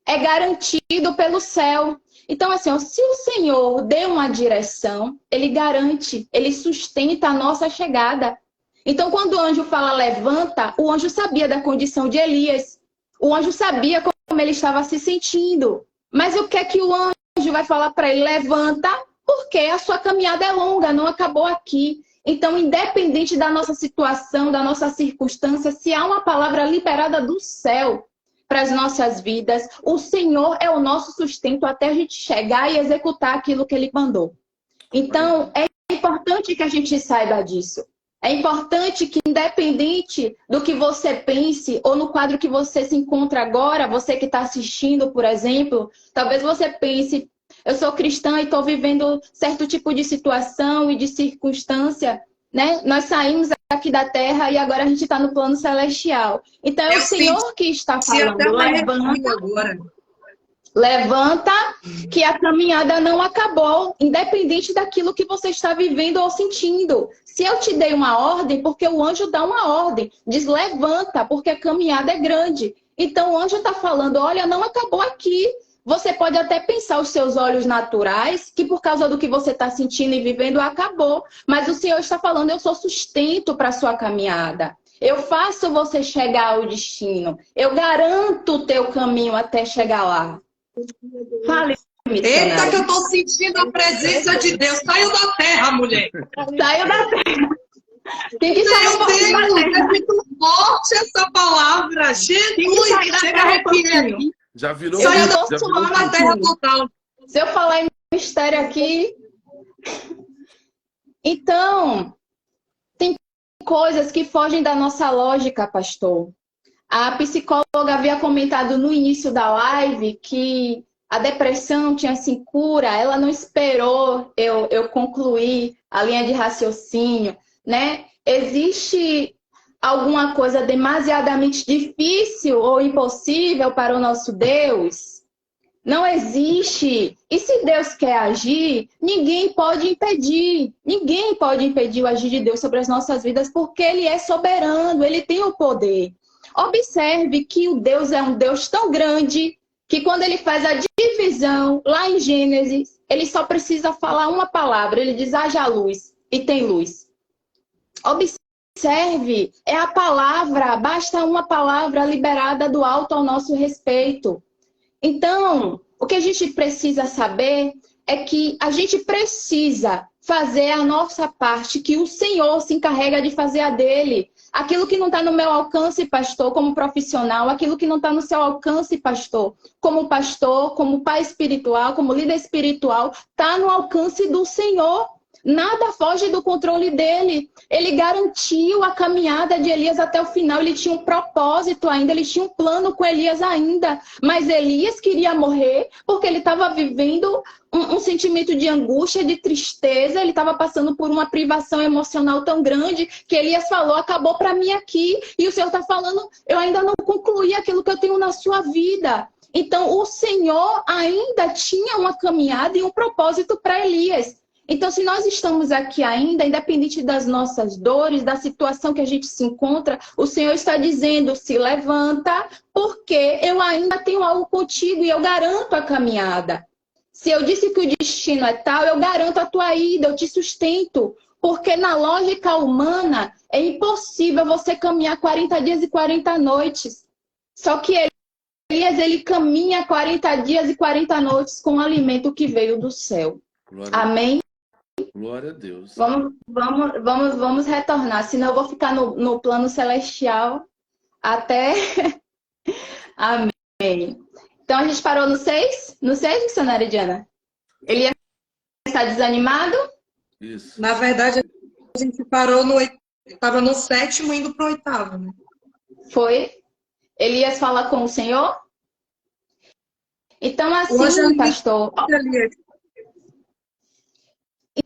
é garantido pelo céu. Então, assim, se o Senhor deu uma direção, ele garante, ele sustenta a nossa chegada. Então, quando o anjo fala levanta, o anjo sabia da condição de Elias. O anjo sabia como ele estava se sentindo. Mas o que é que o anjo vai falar para ele? Levanta, porque a sua caminhada é longa, não acabou aqui. Então, independente da nossa situação, da nossa circunstância, se há uma palavra liberada do céu para as nossas vidas, o Senhor é o nosso sustento até a gente chegar e executar aquilo que Ele mandou. Então, é importante que a gente saiba disso. É importante que, independente do que você pense, ou no quadro que você se encontra agora, você que está assistindo, por exemplo, talvez você pense, eu sou cristã e estou vivendo certo tipo de situação e de circunstância, né? Nós saímos aqui da terra e agora a gente está no plano celestial. Então é o Senhor que está falando, levanta, que a caminhada não acabou, independente daquilo que você está vivendo ou sentindo. Se eu te dei uma ordem, porque o anjo dá uma ordem, diz levanta, porque a caminhada é grande. Então o anjo está falando, olha, não acabou aqui. Você pode até pensar os seus olhos naturais, que por causa do que você está sentindo e vivendo, acabou. Mas o Senhor está falando, eu sou sustento para a sua caminhada. Eu faço você chegar ao destino. Eu garanto o teu caminho até chegar lá. Fale, missionária. Eita, que eu estou sentindo a presença de Deus. Saiu da terra, mulher. Saiu da terra. Tem que sair um pouquinho da Meu Deus, terra. é muito forte essa palavra. Jesus, sair da chega terra a arrepiar um aqui. Já virou Saiu já da virou na terra total. Se eu falar em mistério aqui... Então, tem coisas que fogem da nossa lógica, pastor. A psicóloga havia comentado no início da live que a depressão tinha assim cura, ela não esperou eu concluir a linha de raciocínio, né? Existe alguma coisa demasiadamente difícil ou impossível para o nosso Deus? Não existe. E se Deus quer agir, ninguém pode impedir. Ninguém pode impedir o agir de Deus sobre as nossas vidas, porque Ele é soberano, Ele tem o poder. Observe que o Deus é um Deus tão grande que quando Ele faz a divisão, lá em Gênesis, Ele só precisa falar uma palavra. Ele diz, haja luz, e tem luz. Observe, é a palavra, basta uma palavra liberada do alto ao nosso respeito. Então, o que a gente precisa saber é que a gente precisa fazer a nossa parte, que o Senhor se encarrega de fazer a dele. Aquilo que não está no meu alcance, pastor, como profissional, aquilo que não está no seu alcance, pastor, como pai espiritual, como líder espiritual, está no alcance do Senhor. Nada foge do controle dele. Ele garantiu a caminhada de Elias até o final. Ele tinha um propósito ainda, ele tinha um plano com Elias ainda. Mas Elias queria morrer porque ele estava vivendo um sentimento de angústia, de tristeza. Ele estava passando por uma privação emocional tão grande que Elias falou, acabou para mim aqui. E o Senhor está falando, eu ainda não concluí aquilo que eu tenho na sua vida. Então, o Senhor ainda tinha uma caminhada e um propósito para Elias. Então, se nós estamos aqui ainda, independente das nossas dores, da situação que a gente se encontra, o Senhor está dizendo, se levanta, porque eu ainda tenho algo contigo e eu garanto a caminhada. Se eu disse que o destino é tal, eu garanto a tua ida, eu te sustento. Porque na lógica humana, é impossível você caminhar 40 dias e 40 noites. Só que Elias, ele caminha 40 dias e 40 noites com o alimento que veio do céu. Amém? Glória a Deus. Vamos retornar, senão eu vou ficar no plano celestial até... Amém. Então, a gente parou no 6? No 6, missionária Diana? Ele está desanimado? Isso. Na verdade, a gente parou no... Estava no 7º, indo para o 8º, né? Foi. Elias fala com o Senhor? Então, assim, pastor...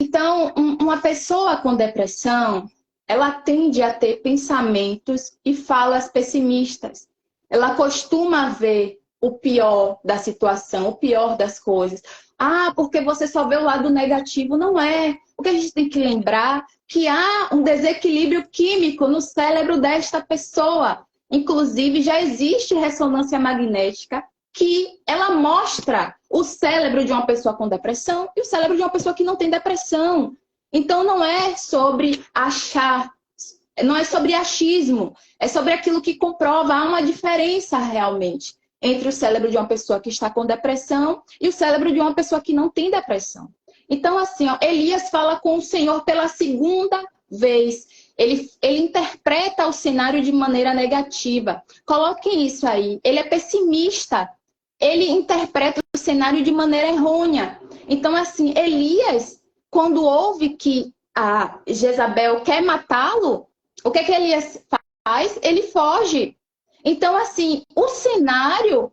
Então, uma pessoa com depressão, ela tende a ter pensamentos e falas pessimistas. Ela costuma ver o pior da situação, o pior das coisas. Ah, porque você só vê o lado negativo. Não é. O que a gente tem que lembrar que há um desequilíbrio químico no cérebro desta pessoa. Inclusive, já existe ressonância magnética que ela mostra o cérebro de uma pessoa com depressão e o cérebro de uma pessoa que não tem depressão. Então, não é sobre achar, não é sobre achismo, é sobre aquilo que comprova. Há uma diferença realmente entre o cérebro de uma pessoa que está com depressão e o cérebro de uma pessoa que não tem depressão. Então, assim, ó, Elias fala com o Senhor pela segunda vez. Ele interpreta o cenário de maneira negativa. Coloquem isso aí. Ele é pessimista. Ele interpreta o cenário de maneira errônea. Então, assim, Elias, quando ouve que a Jezabel quer matá-lo, o que Elias faz? Ele foge. Então, assim, o cenário,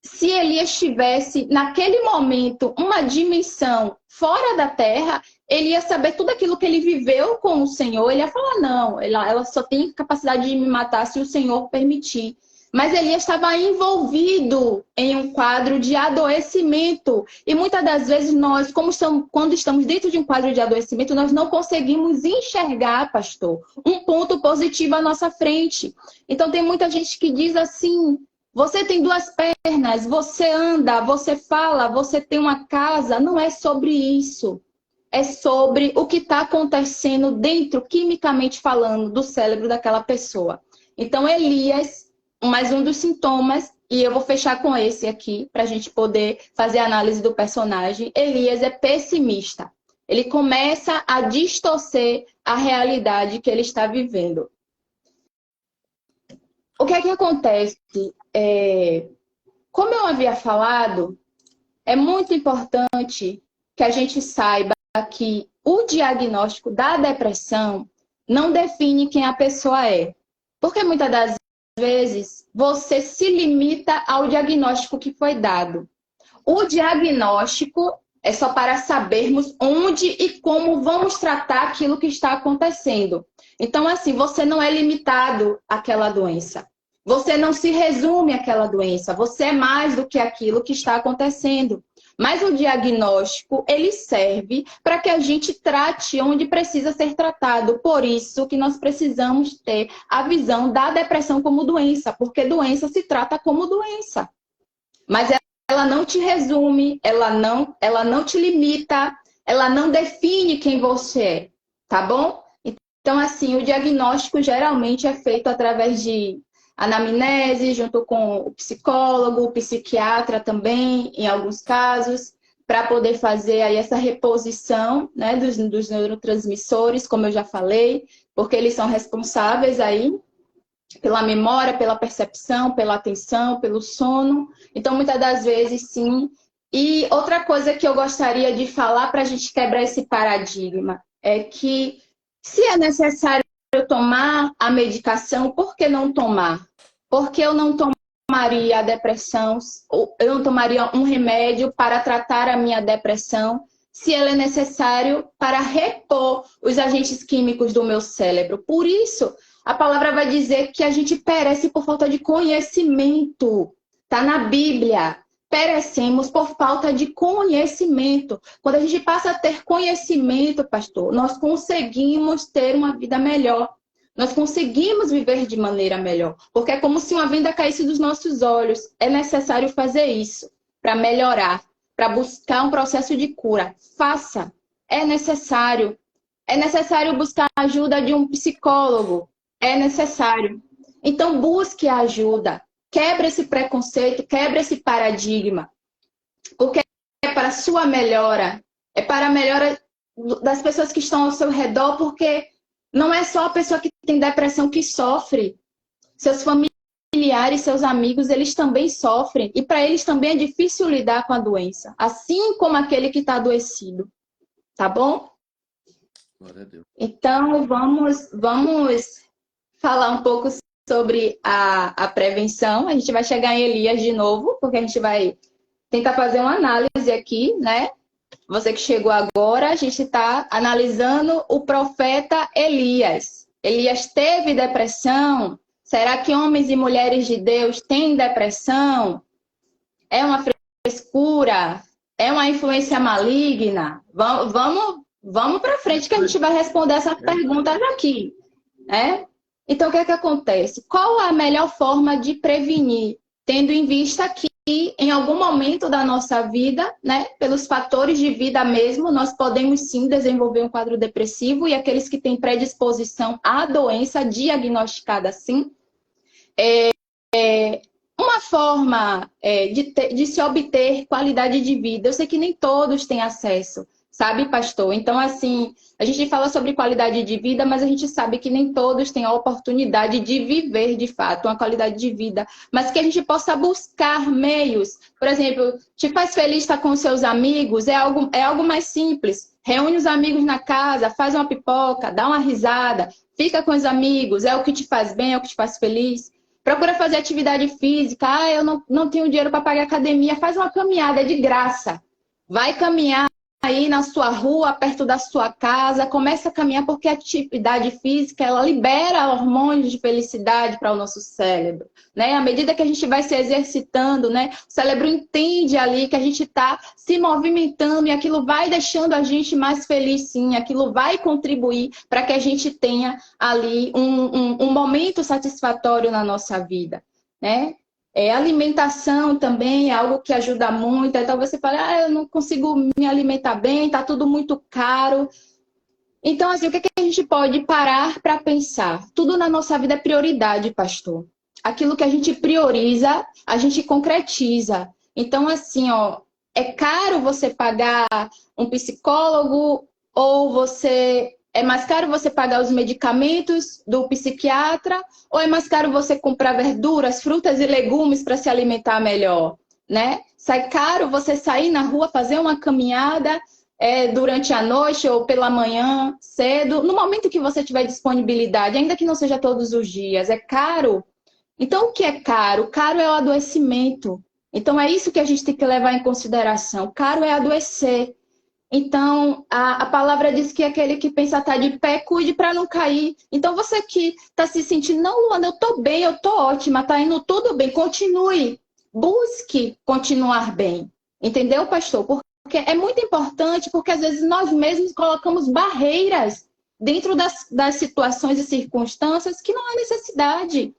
se Elias tivesse, naquele momento, uma dimensão fora da terra, ele ia saber tudo aquilo que ele viveu com o Senhor. Ele ia falar, não, ela só tem capacidade de me matar se o Senhor permitir. Mas Elias estava envolvido em um quadro de adoecimento. E muitas das vezes nós, quando estamos dentro de um quadro de adoecimento, nós não conseguimos enxergar, pastor, um ponto positivo à nossa frente. Então tem muita gente que diz assim: você tem duas pernas, você anda, você fala, você tem uma casa. Não é sobre isso. É sobre o que está acontecendo dentro, quimicamente falando, do cérebro daquela pessoa. Então Elias, mais um dos sintomas, e eu vou fechar com esse aqui, para a gente poder fazer a análise do personagem. Elias é pessimista. Ele começa a distorcer a realidade que ele está vivendo. O que é que acontece? Como eu havia falado, é muito importante que a gente saiba que o diagnóstico da depressão não define quem a pessoa é. Porque muitas das vezes você se limita ao diagnóstico que foi dado. O diagnóstico é só para sabermos onde e como vamos tratar aquilo que está acontecendo. Então, assim, você não é limitado àquela doença. Você não se resume àquela doença. Você é mais do que aquilo que está acontecendo. Mas o diagnóstico, ele serve para que a gente trate onde precisa ser tratado. Por isso que nós precisamos ter a visão da depressão como doença, porque doença se trata como doença. Mas ela não te resume, ela não te limita, ela não define quem você é, tá bom? Então, assim, o diagnóstico geralmente é feito através de anamnese, junto com o psicólogo, o psiquiatra também, em alguns casos, para poder fazer aí essa reposição, né, dos neurotransmissores, como eu já falei, porque eles são responsáveis aí pela memória, pela percepção, pela atenção, pelo sono. Então, muitas das vezes, sim. E outra coisa que eu gostaria de falar para a gente quebrar esse paradigma é que, se é necessário tomar a medicação, por que não tomar? Porque eu não tomaria a depressão, eu não tomaria um remédio para tratar a minha depressão, se ele é necessário para repor os agentes químicos do meu cérebro. Por isso, a palavra vai dizer que a gente perece por falta de conhecimento. Está na Bíblia. Perecemos por falta de conhecimento. Quando a gente passa a ter conhecimento, pastor, nós conseguimos ter uma vida melhor. Nós conseguimos viver de maneira melhor. Porque é como se uma venda caísse dos nossos olhos. É necessário fazer isso para melhorar, para buscar um processo de cura. Faça. É necessário. É necessário buscar a ajuda de um psicólogo. É necessário. Então, busque a ajuda. Quebra esse preconceito, quebra esse paradigma. Porque é para a sua melhora. É para a melhora das pessoas que estão ao seu redor, porque não é só a pessoa que tem depressão que sofre. Seus familiares, seus amigos, eles também sofrem. E para eles também é difícil lidar com a doença. Assim como aquele que está adoecido. Tá bom? Glória a Deus. Então, vamos falar um pouco sobre a prevenção. A gente vai chegar em Elias de novo, porque a gente vai tentar fazer uma análise aqui, né? Você que chegou agora, a gente está analisando o profeta Elias. Elias teve depressão? Será que homens e mulheres de Deus têm depressão? É uma frescura? É uma influência maligna? Vamos para frente que a gente vai responder essa pergunta aqui, né? Então, o que é que acontece? Qual a melhor forma de prevenir? Tendo em vista que, em algum momento da nossa vida, né, pelos fatores de vida mesmo, nós podemos sim desenvolver um quadro depressivo, e aqueles que têm predisposição à doença diagnosticada assim, uma forma de se obter qualidade de vida. Eu sei que nem todos têm acesso, sabe, pastor? Então, assim, a gente fala sobre qualidade de vida, mas a gente sabe que nem todos têm a oportunidade de viver, de fato, uma qualidade de vida. Mas que a gente possa buscar meios. Por exemplo, te faz feliz estar com seus amigos? É algo mais simples. Reúne os amigos na casa, faz uma pipoca, dá uma risada, fica com os amigos. É o que te faz bem, é o que te faz feliz. Procura fazer atividade física. Eu não tenho dinheiro para pagar academia. Faz uma caminhada, é de graça. Vai caminhar. aí na sua rua, perto da sua casa, comece a caminhar, porque a atividade física, ela libera hormônios de felicidade para o nosso cérebro, né? À medida que a gente vai se exercitando, né? O cérebro entende ali que a gente está se movimentando e aquilo vai deixando a gente mais feliz, sim. Aquilo vai contribuir para que a gente tenha ali um momento satisfatório na nossa vida, né? Alimentação também é algo que ajuda muito. Então você fala, eu não consigo me alimentar bem, tá tudo muito caro. Então, assim, o que a gente pode parar para pensar? Tudo na nossa vida é prioridade, pastor. Aquilo que a gente prioriza, a gente concretiza. Então, assim, ó, é caro você pagar um psicólogo ou é mais caro você pagar os medicamentos do psiquiatra ou é mais caro você comprar verduras, frutas e legumes para se alimentar melhor, né? Sai caro você sair na rua, fazer uma caminhada durante a noite ou pela manhã, cedo, no momento que você tiver disponibilidade, ainda que não seja todos os dias. É caro. Então, o que é caro? Caro é o adoecimento. Então, é isso que a gente tem que levar em consideração. Caro é adoecer. Então, a palavra diz que aquele que pensa estar de pé, cuide para não cair. Então, você que está se sentindo, não, Luana, eu estou bem, eu estou ótima, está indo tudo bem, continue. Busque continuar bem. Entendeu, pastor? Porque é muito importante, porque às vezes nós mesmos colocamos barreiras dentro das situações e circunstâncias que não há necessidade.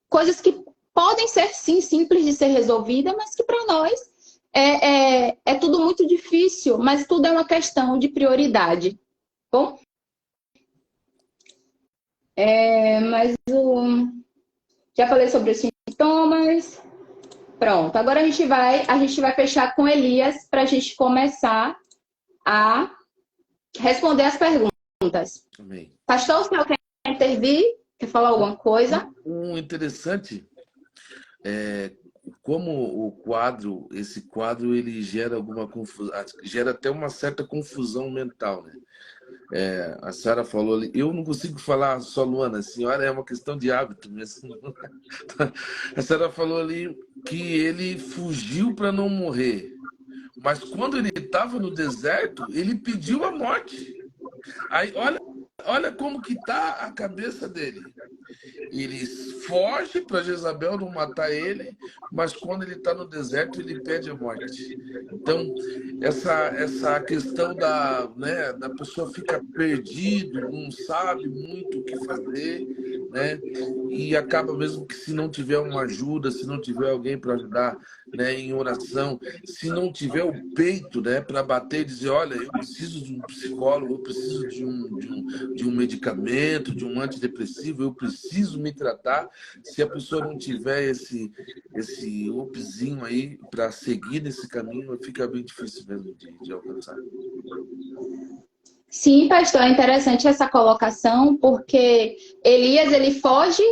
Coisas que podem ser, sim, simples de ser resolvidas, mas que para nós é tudo muito difícil, mas tudo é uma questão de prioridade. Bom? Já falei sobre os sintomas. Pronto, agora a gente vai fechar com Elias para a gente começar a responder as perguntas. Amém. Pastor, o senhor quer intervir? Quer falar alguma coisa? Interessante como esse quadro ele gera alguma confusão, gera até uma certa confusão mental, né? A Sara falou ali, eu não consigo falar só Luana, a senhora é uma questão de hábito mesmo. A Sara falou ali que ele fugiu para não morrer, mas quando ele estava no deserto, ele pediu a morte. Aí olha como que tá a cabeça dele. Ele foge para Jezabel não matar ele, mas quando ele está no deserto, ele pede a morte. Então, essa questão da pessoa fica perdido, não sabe muito o que fazer, né? E acaba mesmo que se não tiver uma ajuda, se não tiver alguém para ajudar, né, em oração, se não tiver o peito, né, para bater e dizer, olha, eu preciso de um psicólogo, eu preciso de um medicamento, de um antidepressivo, eu preciso me tratar. Se a pessoa não tiver esse upzinho aí para seguir nesse caminho, fica bem difícil mesmo de alcançar. Sim, pastor, é interessante essa colocação, porque Elias, ele foge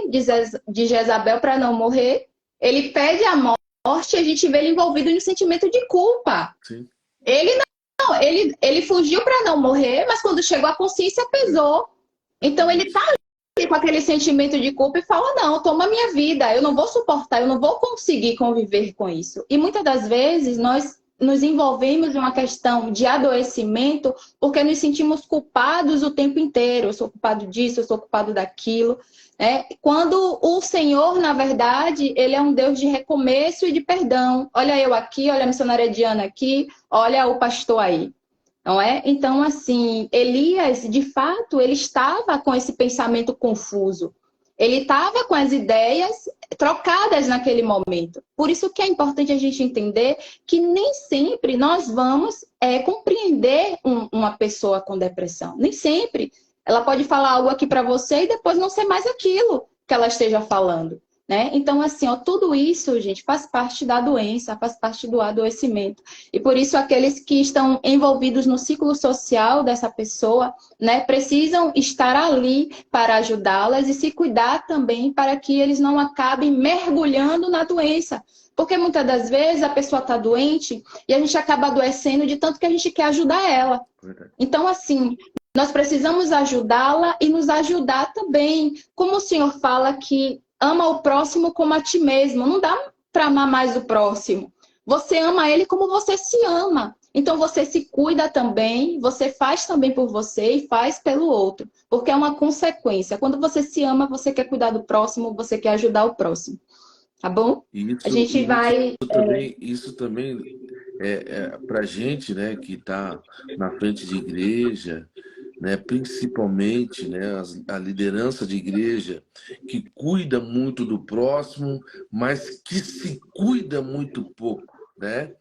de Jezabel para não morrer, ele pede a morte, a gente vê ele envolvido em um sentimento de culpa. Sim. Ele fugiu para não morrer, mas quando chegou a consciência pesou. Então ele está ali com aquele sentimento de culpa e fala, não, toma minha vida, eu não vou suportar, eu não vou conseguir conviver com isso. E muitas das vezes nós nos envolvemos em uma questão de adoecimento porque nos sentimos culpados o tempo inteiro. Eu sou culpado disso, eu sou culpado daquilo. Quando o Senhor, na verdade, ele é um Deus de recomeço e de perdão. Olha eu aqui, olha a missionária Diana aqui, olha o pastor aí. Não é? Então, assim, Elias, de fato, ele estava com esse pensamento confuso. Ele estava com as ideias trocadas naquele momento. Por isso que é importante a gente entender que nem sempre nós vamos compreender uma pessoa com depressão. Nem sempre. Ela pode falar algo aqui para você e depois não ser mais aquilo que ela esteja falando. Né? Então, assim, tudo isso, gente, faz parte da doença, faz parte do adoecimento. E por isso, aqueles que estão envolvidos no ciclo social dessa pessoa, né, precisam estar ali para ajudá-las e se cuidar também para que eles não acabem mergulhando na doença. Porque muitas das vezes a pessoa está doente e a gente acaba adoecendo de tanto que a gente quer ajudar ela. Então, assim, nós precisamos ajudá-la e nos ajudar também. Como o Senhor fala que ama o próximo como a ti mesmo. Não dá para amar mais o próximo. Você ama ele como você se ama. Então você se cuida também, você faz também por você e faz pelo outro, porque é uma consequência. Quando você se ama, você quer cuidar do próximo, você quer ajudar o próximo, tá bom? E A gente vai... isso também para a gente, né, que está na frente de igreja, né, principalmente, né, a liderança de igreja, que cuida muito do próximo, mas que se cuida muito pouco, né?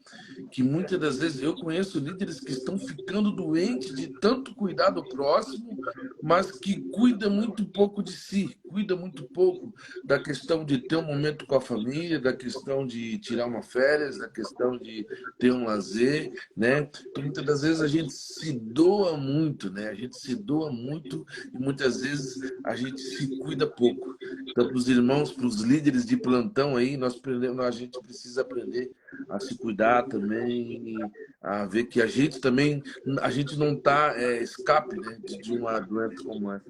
Que muitas das vezes eu conheço líderes que estão ficando doentes de tanto cuidar do próximo, mas que cuida muito pouco de si, cuida muito pouco da questão de ter um momento com a família, da questão de tirar uma férias, da questão de ter um lazer, né? Então, muitas das vezes a gente se doa muito, né? A gente se doa muito e muitas vezes a gente se cuida pouco. Então, para os irmãos, para os líderes de plantão aí, a gente precisa aprender a se cuidar também, a ver que a gente também, a gente não está escape, né, de uma doença como essa.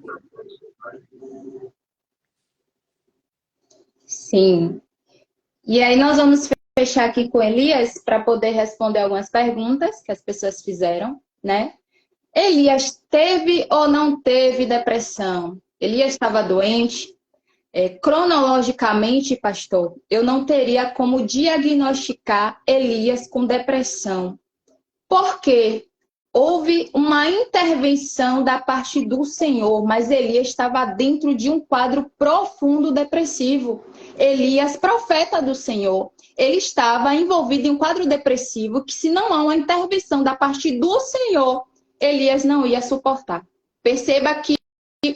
Sim. E aí nós vamos fechar aqui com Elias para poder responder algumas perguntas que as pessoas fizeram, né? Elias teve ou não teve depressão? Elias estava doente? Cronologicamente, pastor, eu não teria como diagnosticar Elias com depressão, porque houve uma intervenção da parte do Senhor, mas Elias estava dentro de um quadro profundo depressivo. Elias, profeta do Senhor, ele estava envolvido em um quadro depressivo que, se não há uma intervenção da parte do Senhor, Elias não ia suportar. Perceba que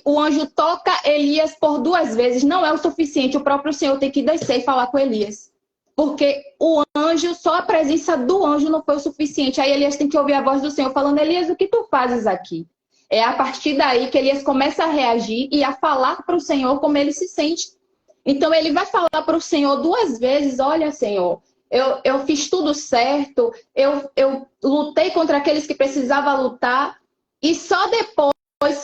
o anjo toca Elias por 2 vezes, não é o suficiente. O próprio Senhor tem que descer e falar com Elias. Porque o anjo, só a presença do anjo não foi o suficiente. Aí Elias tem que ouvir a voz do Senhor falando: Elias, o que tu fazes aqui? É a partir daí que Elias começa a reagir e a falar para o Senhor como ele se sente. Então ele vai falar para o Senhor 2 vezes: olha, Senhor, eu fiz tudo certo, eu lutei contra aqueles que precisavam lutar. E só depois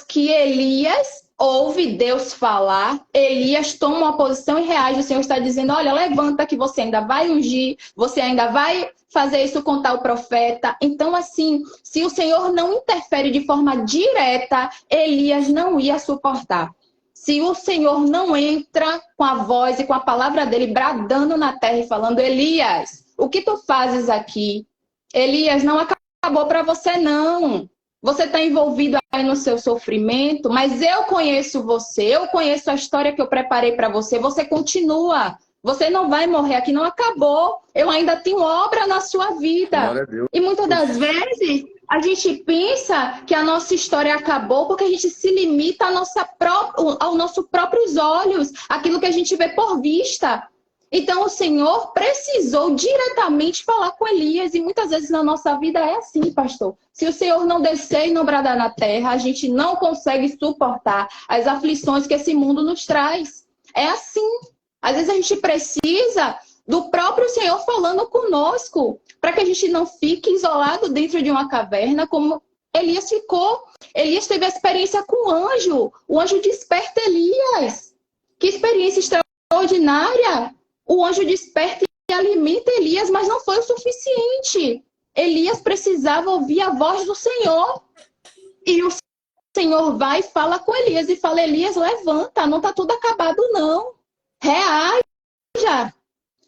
que Elias ouve Deus falar, Elias toma uma posição e reage. O Senhor está dizendo: olha, levanta que você ainda vai ungir, você ainda vai fazer isso com tal profeta. Então, assim, se o Senhor não interfere de forma direta, Elias não ia suportar. Se o Senhor não entra com a voz e com a palavra dele bradando na terra e falando: Elias, o que tu fazes aqui? Elias, não acabou para você, não. Você está envolvido aí no seu sofrimento, mas eu conheço você, eu conheço a história que eu preparei para você. Você continua, você não vai morrer aqui, não acabou. Eu ainda tenho obra na sua vida. Glória a Deus. E muitas das vezes a gente pensa que a nossa história acabou porque a gente se limita aos nossos próprios olhos, aquilo que a gente vê por vista. Então o Senhor precisou diretamente falar com Elias, e muitas vezes na nossa vida é assim, pastor. Se o Senhor não descer e não bradar na terra, a gente não consegue suportar as aflições que esse mundo nos traz. É assim. Às vezes a gente precisa do próprio Senhor falando conosco, para que a gente não fique isolado dentro de uma caverna como Elias ficou. Elias teve a experiência com o anjo desperta Elias. Que experiência extraordinária! O anjo desperta e alimenta Elias, mas não foi o suficiente. Elias precisava ouvir a voz do Senhor. E o Senhor vai e fala com Elias e fala: Elias, levanta, não está tudo acabado, não. Reaja,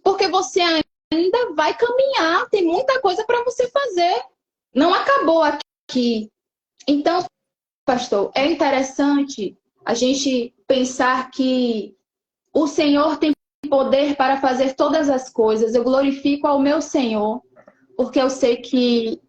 porque você ainda vai caminhar, tem muita coisa para você fazer. Não acabou aqui. Então, pastor, é interessante a gente pensar que o Senhor tem poder para fazer todas as coisas. Eu glorifico ao meu Senhor, porque eu sei que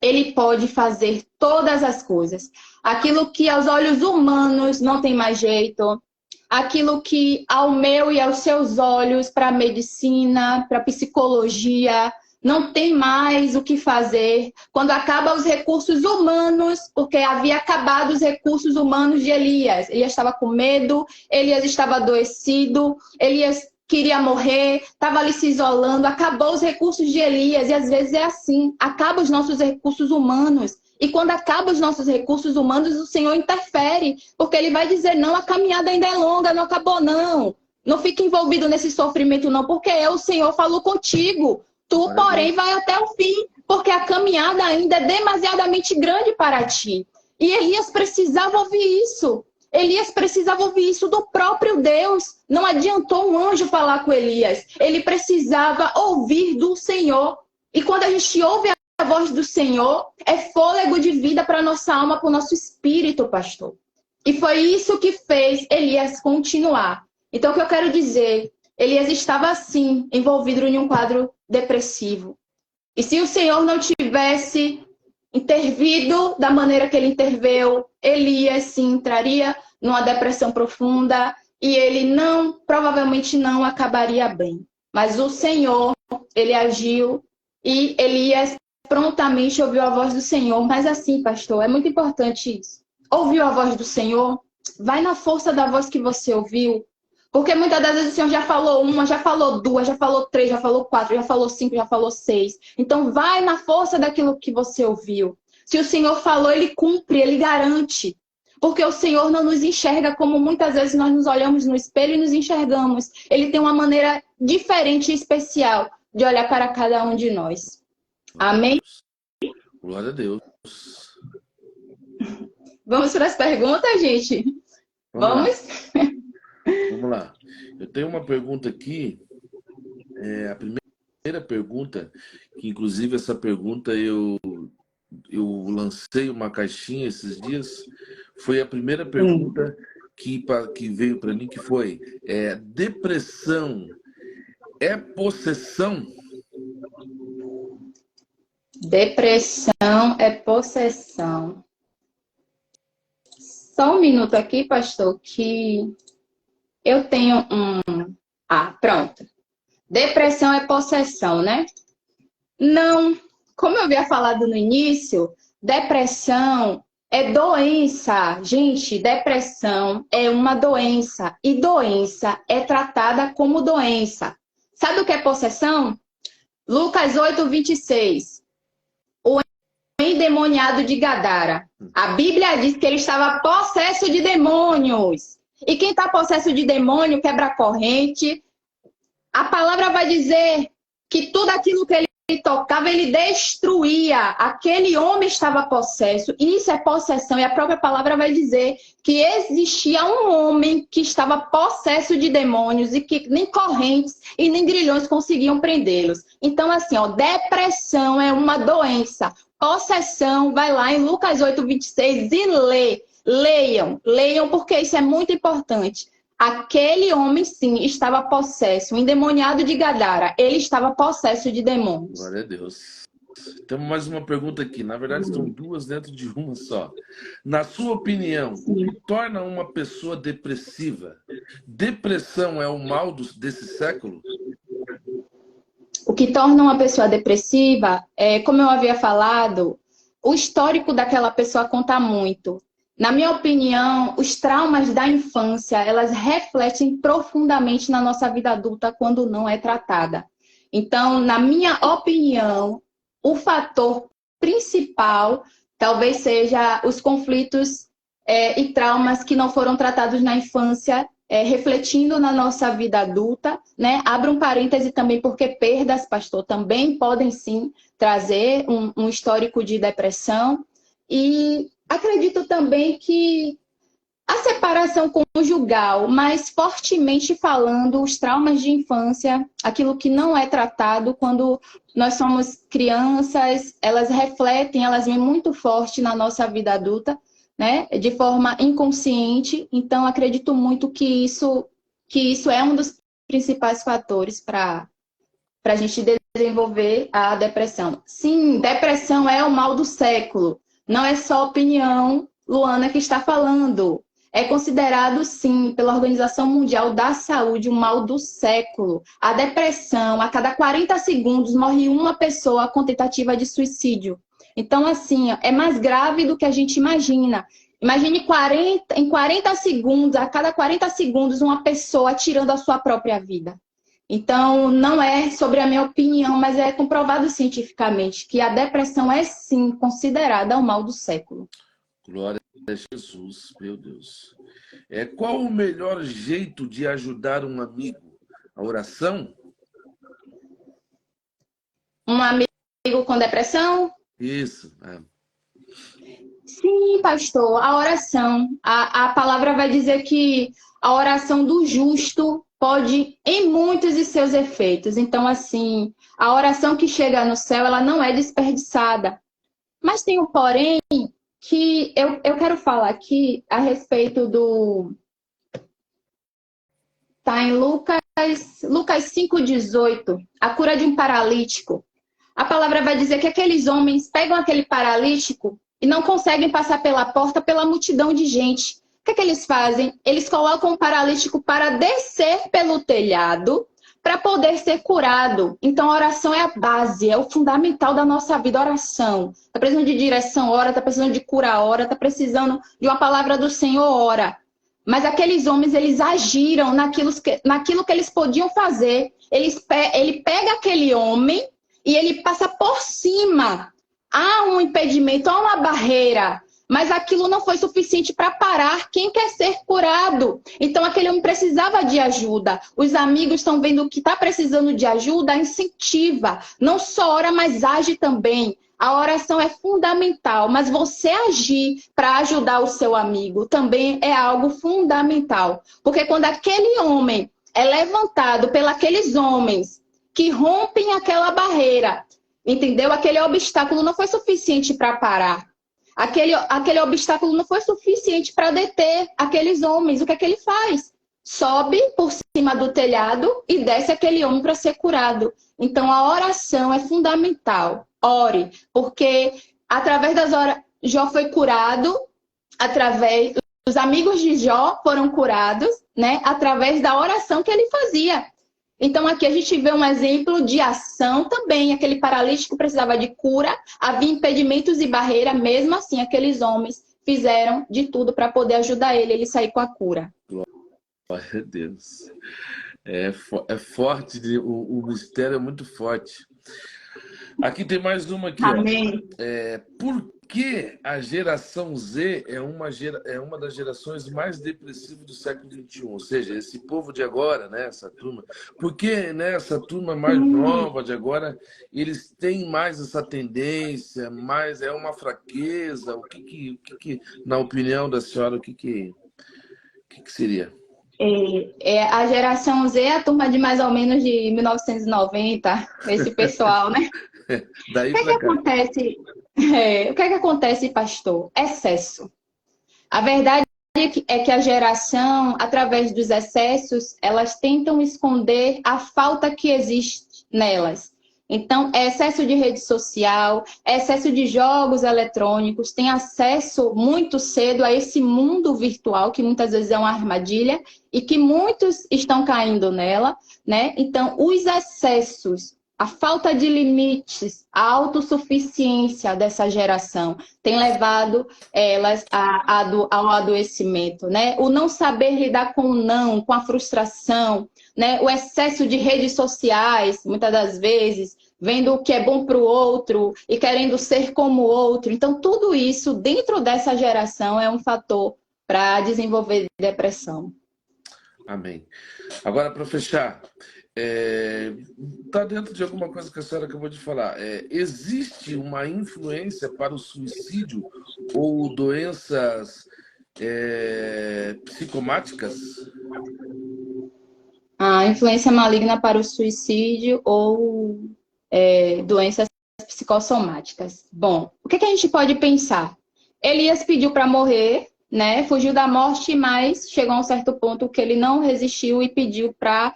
Ele pode fazer todas as coisas. Aquilo que aos olhos humanos não tem mais jeito, aquilo que ao meu e aos seus olhos, para a medicina, para a psicologia, não tem mais o que fazer. Quando acabam os recursos humanos, porque havia acabado os recursos humanos de Elias. Elias estava com medo, Elias estava adoecido, Elias queria morrer, estava ali se isolando, acabou os recursos de Elias. E às vezes é assim, acabam os nossos recursos humanos. E quando acabam os nossos recursos humanos, o Senhor interfere, porque Ele vai dizer: não, a caminhada ainda é longa, não acabou não. Não fique envolvido nesse sofrimento não, porque o Senhor falou contigo. Tu, porém, vai até o fim, porque a caminhada ainda é demasiadamente grande para ti. E Elias precisava ouvir isso. Elias precisava ouvir isso do próprio Deus. Não adiantou um anjo falar com Elias. Ele precisava ouvir do Senhor. E quando a gente ouve a voz do Senhor, é fôlego de vida para nossa alma, para o nosso espírito, pastor. E foi isso que fez Elias continuar. Então, o que eu quero dizer, Elias estava, assim, envolvido em um quadro depressivo. E se o Senhor não tivesse intervido da maneira que ele interveio, Elias, sim, entraria numa depressão profunda e ele provavelmente não acabaria bem. Mas o Senhor, ele agiu e Elias prontamente ouviu a voz do Senhor. Mas assim, pastor, é muito importante isso. Ouviu a voz do Senhor? Vai na força da voz que você ouviu. Porque muitas das vezes o Senhor já falou uma, já falou duas, já falou três, já falou quatro, já falou cinco, já falou seis. Então vai na força daquilo que você ouviu. Se o Senhor falou, ele cumpre, ele garante. Porque o Senhor não nos enxerga como muitas vezes nós nos olhamos no espelho e nos enxergamos. Ele tem uma maneira diferente e especial de olhar para cada um de nós. Amém? Glória a Deus. Vamos para as perguntas, gente? Vamos? Vamos lá. Eu tenho uma pergunta aqui. A primeira pergunta, que inclusive essa pergunta eu lancei uma caixinha esses dias, foi a primeira pergunta que veio para mim, que foi: depressão é possessão? Depressão é possessão. Só um minuto aqui, pastor, que eu tenho um... pronto. Depressão é possessão, né? Não. Como eu havia falado no início, depressão é doença. Gente, depressão é uma doença. E doença é tratada como doença. Sabe o que é possessão? Lucas 8:26. O endemoniado de Gadara. A Bíblia diz que ele estava possesso de demônios. E quem está possesso de demônio quebra a corrente. A palavra vai dizer que tudo aquilo que ele tocava, ele destruía. Aquele homem estava possesso. Isso é possessão. E a própria palavra vai dizer que existia um homem que estava possesso de demônios e que nem correntes e nem grilhões conseguiam prendê-los. Então, assim, depressão é uma doença. Possessão, vai lá em Lucas 8:26 e lê. Leiam, porque isso é muito importante. Aquele homem, sim, estava possesso. O endemoniado de Gadara, ele estava possesso de demônios. Glória a Deus. Temos mais uma pergunta aqui. Na verdade, estão duas dentro de uma só. Na sua opinião, o que torna uma pessoa depressiva? Depressão é o mal desse século? O que torna uma pessoa depressiva, como eu havia falado, o histórico daquela pessoa conta muito. Na minha opinião, os traumas da infância, elas refletem profundamente na nossa vida adulta quando não é tratada. Então, na minha opinião, o fator principal talvez seja os conflitos e traumas que não foram tratados na infância, refletindo na nossa vida adulta, né? Abra um parêntese também, porque perdas, pastor, também podem sim trazer um histórico de depressão. E acredito também que a separação conjugal, mas fortemente falando, os traumas de infância, aquilo que não é tratado quando nós somos crianças, elas refletem, elas vêm muito forte na nossa vida adulta, né? De forma inconsciente. Então, acredito muito que isso é um dos principais fatores para a gente desenvolver a depressão. Sim, depressão é o mal do século. Não é só opinião, Luana, que está falando. É considerado, sim, pela Organização Mundial da Saúde, o mal do século. A depressão, a cada 40 segundos, morre uma pessoa com tentativa de suicídio. Então, assim, é mais grave do que a gente imagina. Imagine em 40 segundos, a cada 40 segundos, uma pessoa tirando a sua própria vida. Então, não é sobre a minha opinião, mas é comprovado cientificamente que a depressão é, sim, considerada o mal do século. Glória a Jesus, meu Deus. Qual o melhor jeito de ajudar um amigo? A oração? Um amigo com depressão? Isso. Sim, pastor, a oração. A palavra vai dizer que a oração do justo pode em muitos de seus efeitos. Então, assim, a oração que chega no céu, ela não é desperdiçada. Mas tem um porém que eu quero falar aqui a respeito do... Está em Lucas 5,18, a cura de um paralítico. A palavra vai dizer que aqueles homens pegam aquele paralítico e não conseguem passar pela porta pela multidão de gente. O que eles fazem? Eles colocam o paralítico para descer pelo telhado para poder ser curado. Então, a oração é a base, é o fundamental da nossa vida, a oração. Está precisando de direção, ora. Está precisando de cura, ora. Está precisando de uma palavra do Senhor, ora. Mas aqueles homens, eles agiram naquilo que eles podiam fazer. Ele pega aquele homem e ele passa por cima. Há um impedimento, há uma barreira. Mas aquilo não foi suficiente para parar quem quer ser curado. Então, aquele homem precisava de ajuda. Os amigos estão vendo que está precisando de ajuda, incentiva. Não só ora, mas age também. A oração é fundamental, mas você agir para ajudar o seu amigo também é algo fundamental. Porque quando aquele homem é levantado pelos homens que rompem aquela barreira, entendeu? Aquele obstáculo não foi suficiente para parar. Aquele obstáculo não foi suficiente para deter aqueles homens. O que é que ele faz? Sobe por cima do telhado e desce aquele homem para ser curado. Então, a oração é fundamental. Ore, porque através das orações, Jó foi curado, os amigos de Jó foram curados, né? Através da oração que ele fazia. Então, aqui a gente vê um exemplo de ação também. Aquele paralítico precisava de cura, havia impedimentos e barreira, mesmo assim, aqueles homens fizeram de tudo para poder ajudar ele sair com a cura. Glória a Deus. É forte, o mistério é muito forte. Aqui tem mais uma aqui. Amém. Por que a geração Z é uma das gerações mais depressivas do século XXI? Ou seja, esse povo de agora, né, essa turma, por que, né, essa turma mais nova de agora, eles têm mais essa tendência, mais é uma fraqueza? O que na opinião da senhora, o que seria? A geração Z é a turma de mais ou menos de 1990, esse pessoal, né? Daí o que acontece? O que acontece, pastor? Excesso. A verdade é que a geração, através dos excessos, elas tentam esconder a falta que existe nelas. Então, é excesso de rede social, é excesso de jogos eletrônicos, tem acesso muito cedo a esse mundo virtual, que muitas vezes é uma armadilha, e que muitos estão caindo nela, né? Então, os excessos, a falta de limites, a autossuficiência dessa geração tem levado elas ao adoecimento, né? O não saber lidar com o não, com a frustração, né? O excesso de redes sociais, muitas das vezes, vendo o que é bom para o outro e querendo ser como o outro. Então, tudo isso, dentro dessa geração, é um fator para desenvolver depressão. Amém. Agora, para fechar, está dentro de alguma coisa que a senhora acabou de falar. Existe uma influência para o suicídio ou doenças psicomáticas? A influência maligna para o suicídio ou doenças psicossomáticas. Bom, o que a gente pode pensar? Elias pediu para morrer, né? Fugiu da morte, mas chegou a um certo ponto que ele não resistiu e pediu para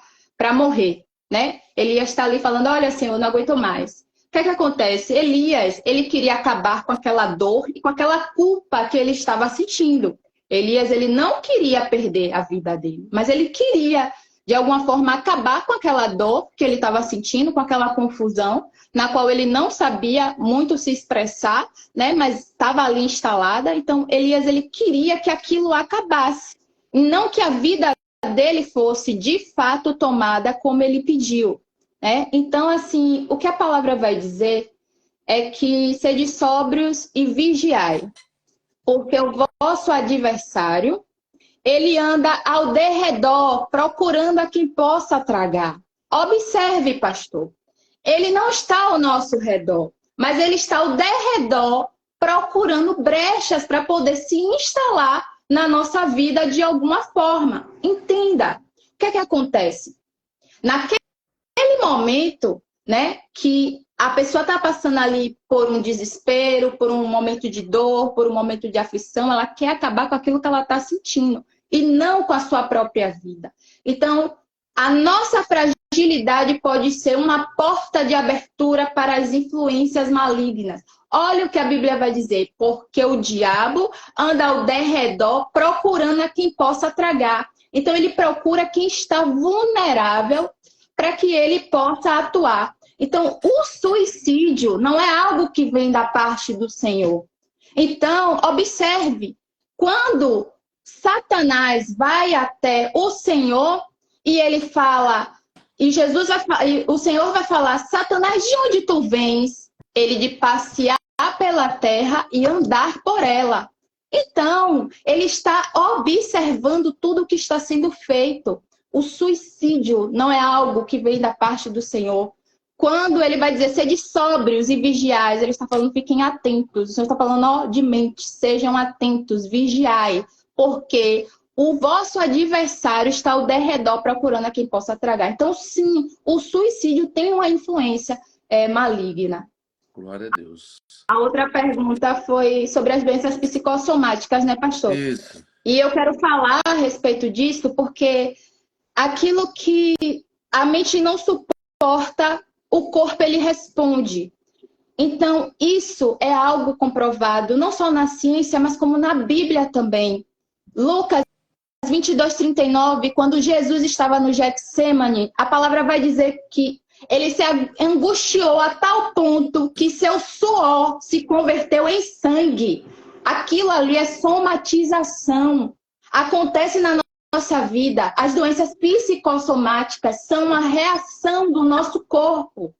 morrer, né? Elias está ali falando, olha, Senhor, eu não aguento mais. O que acontece? Elias, ele queria acabar com aquela dor e com aquela culpa que ele estava sentindo. Elias, ele não queria perder a vida dele, mas ele queria, de alguma forma, acabar com aquela dor que ele estava sentindo, com aquela confusão, na qual ele não sabia muito se expressar, né? Mas estava ali instalada. Então, Elias, ele queria que aquilo acabasse. Não que a vida dele fosse, de fato, tomada como ele pediu, né? Então, assim, o que a palavra vai dizer é que sede sóbrios e vigiai, porque o vosso adversário, ele anda ao derredor, procurando a quem possa tragar. Observe, pastor. Ele não está ao nosso redor. mas ele está ao derredor procurando brechas para poder se instalar na nossa vida de alguma forma. Entenda. O que é que acontece? Naquele momento, né, que a pessoa está passando ali por um desespero, por um momento de dor, por um momento de aflição, ela quer acabar com aquilo que ela está sentindo e não com a sua própria vida. Então, a nossa fragilidade pode ser uma porta de abertura para as influências malignas. Olha o que a Bíblia vai dizer, porque o diabo anda ao derredor procurando a quem possa tragar. Então, ele procura quem está vulnerável para que ele possa atuar. Então, o suicídio não é algo que vem da parte do Senhor. Então, observe, quando Satanás vai até o Senhor e ele fala, e o Senhor vai falar, Satanás, de onde tu vens? Ele de passear pela terra e andar por ela. Então, ele está observando tudo o que está sendo feito. O suicídio não é algo que vem da parte do Senhor. Quando ele vai dizer, sede sóbrios e vigiais, ele está falando, fiquem atentos. O Senhor está falando, ó, de mente, sejam atentos, vigiai, porque o vosso adversário está ao derredor procurando a quem possa tragar. Então, sim, o suicídio tem uma influência maligna. Glória a Deus. A outra pergunta foi sobre as doenças psicossomáticas, né, pastor? Isso. E eu quero falar a respeito disso, porque aquilo que a mente não suporta, o corpo ele responde. Então, isso é algo comprovado, não só na ciência, mas como na Bíblia também. Lucas 22:39, quando Jesus estava no Getsêmani, a palavra vai dizer que ele se angustiou a tal ponto que seu suor se converteu em sangue. Aquilo ali é somatização. Acontece na nossa vida. As doenças psicossomáticas são uma reação do nosso corpo.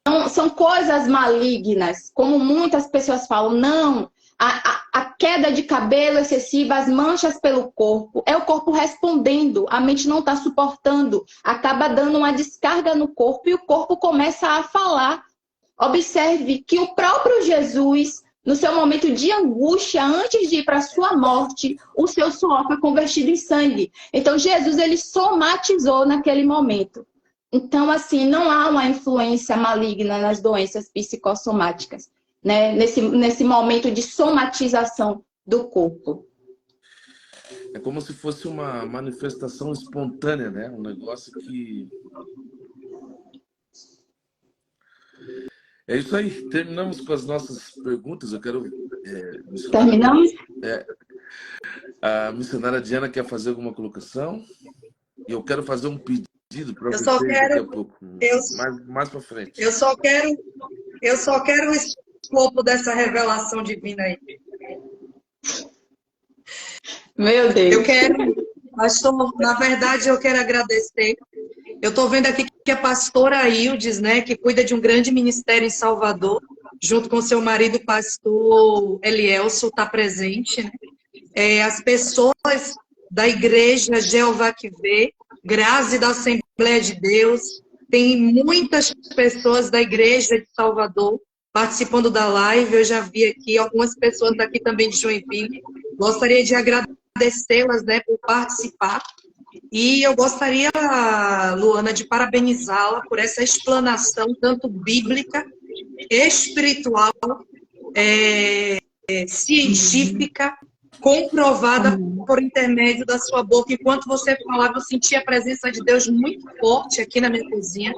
Não são coisas malignas, como muitas pessoas falam. Não. A queda de cabelo excessiva, as manchas pelo corpo, é o corpo respondendo, a mente não está suportando, acaba dando uma descarga no corpo e o corpo começa a falar. Observe que o próprio Jesus, no seu momento de angústia, antes de ir para a sua morte, o seu suor foi convertido em sangue. Então Jesus, ele somatizou naquele momento. Então, assim, não há uma influência maligna nas doenças psicossomáticas, né? Nesse momento de somatização do corpo. É como se fosse uma manifestação espontânea, né? Um negócio que... É isso aí. Terminamos com as nossas perguntas. Eu quero... Terminamos? A missionária Diana quer fazer alguma colocação? E eu quero fazer um pedido para vocês daqui a pouco. Mais para frente. Eu só quero o escopo dessa revelação divina aí. Meu Deus. Eu quero, pastor, na verdade, eu quero agradecer. Eu estou vendo aqui que a pastora Ildes, né, que cuida de um grande ministério em Salvador, junto com seu marido, pastor Elielso, está presente, né? As pessoas da igreja Jeová que vê, Graça da Assembleia de Deus, tem muitas pessoas da igreja de Salvador participando da live. Eu já vi aqui algumas pessoas daqui também de Joinville. Gostaria de agradecê-las, né, por participar. E eu gostaria, Luana, de parabenizá-la por essa explanação, tanto bíblica, espiritual, científica, comprovada por intermédio da sua boca. Enquanto você falava, eu sentia a presença de Deus muito forte aqui na minha cozinha.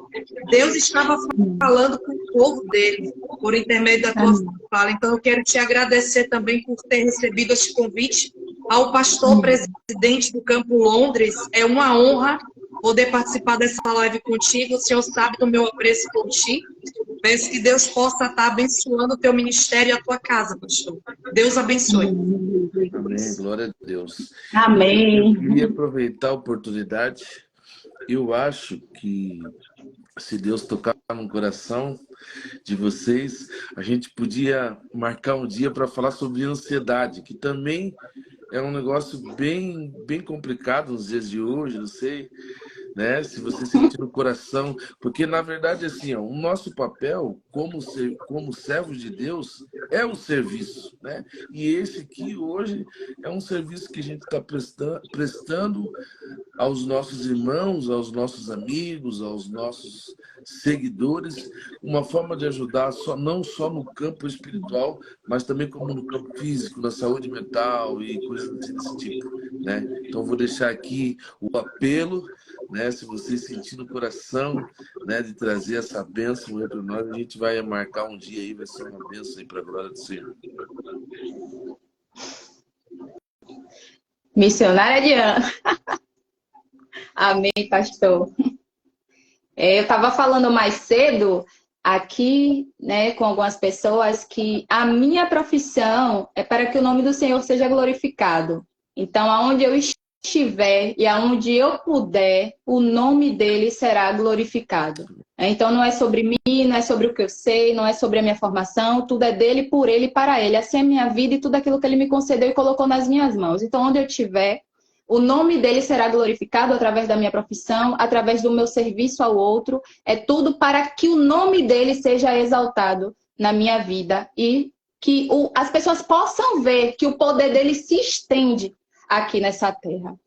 Deus estava falando com o povo dele, por intermédio da tua fala. Então, eu quero te agradecer também por ter recebido este convite. Ao pastor presidente do Campo Londres, é uma honra poder participar dessa live contigo. O Senhor sabe do meu apreço por ti. Peço que Deus possa estar abençoando o teu ministério e a tua casa, pastor. Deus abençoe. Amém, glória a Deus. Amém. Eu queria aproveitar a oportunidade. Eu acho que se Deus tocar no coração de vocês, a gente podia marcar um dia para falar sobre ansiedade, que também é um negócio bem complicado nos dias de hoje, não sei. né? Se você sentir no coração, porque na verdade assim, ó, o nosso papel como servos de Deus é o serviço, né? E esse aqui hoje é um serviço que a gente está prestando aos nossos irmãos, aos nossos amigos, aos nossos seguidores, uma forma de ajudar não só no campo espiritual, mas também como no campo físico, na saúde mental e coisas assim desse tipo, né? Então vou deixar aqui o apelo, né? Se você sentir no coração, né, de trazer essa bênção para nós, a gente vai marcar um dia aí, vai ser uma bênção aí para a glória do Senhor. Missionária Diana. Amém, pastor. Eu estava falando mais cedo aqui, né, com algumas pessoas que a minha profissão é para que o nome do Senhor seja glorificado. Então, aonde eu estiver e aonde eu puder, o nome dele será glorificado. Então, não é sobre mim, não é sobre o que eu sei, não é sobre a minha formação, tudo é dele, por ele e para ele. Assim é a minha vida e tudo aquilo que ele me concedeu e colocou nas minhas mãos. Então, onde eu estiver, o nome dele será glorificado através da minha profissão, através do meu serviço ao outro. É tudo para que o nome dele seja exaltado na minha vida e que as pessoas possam ver que o poder dele se estende aqui nessa terra.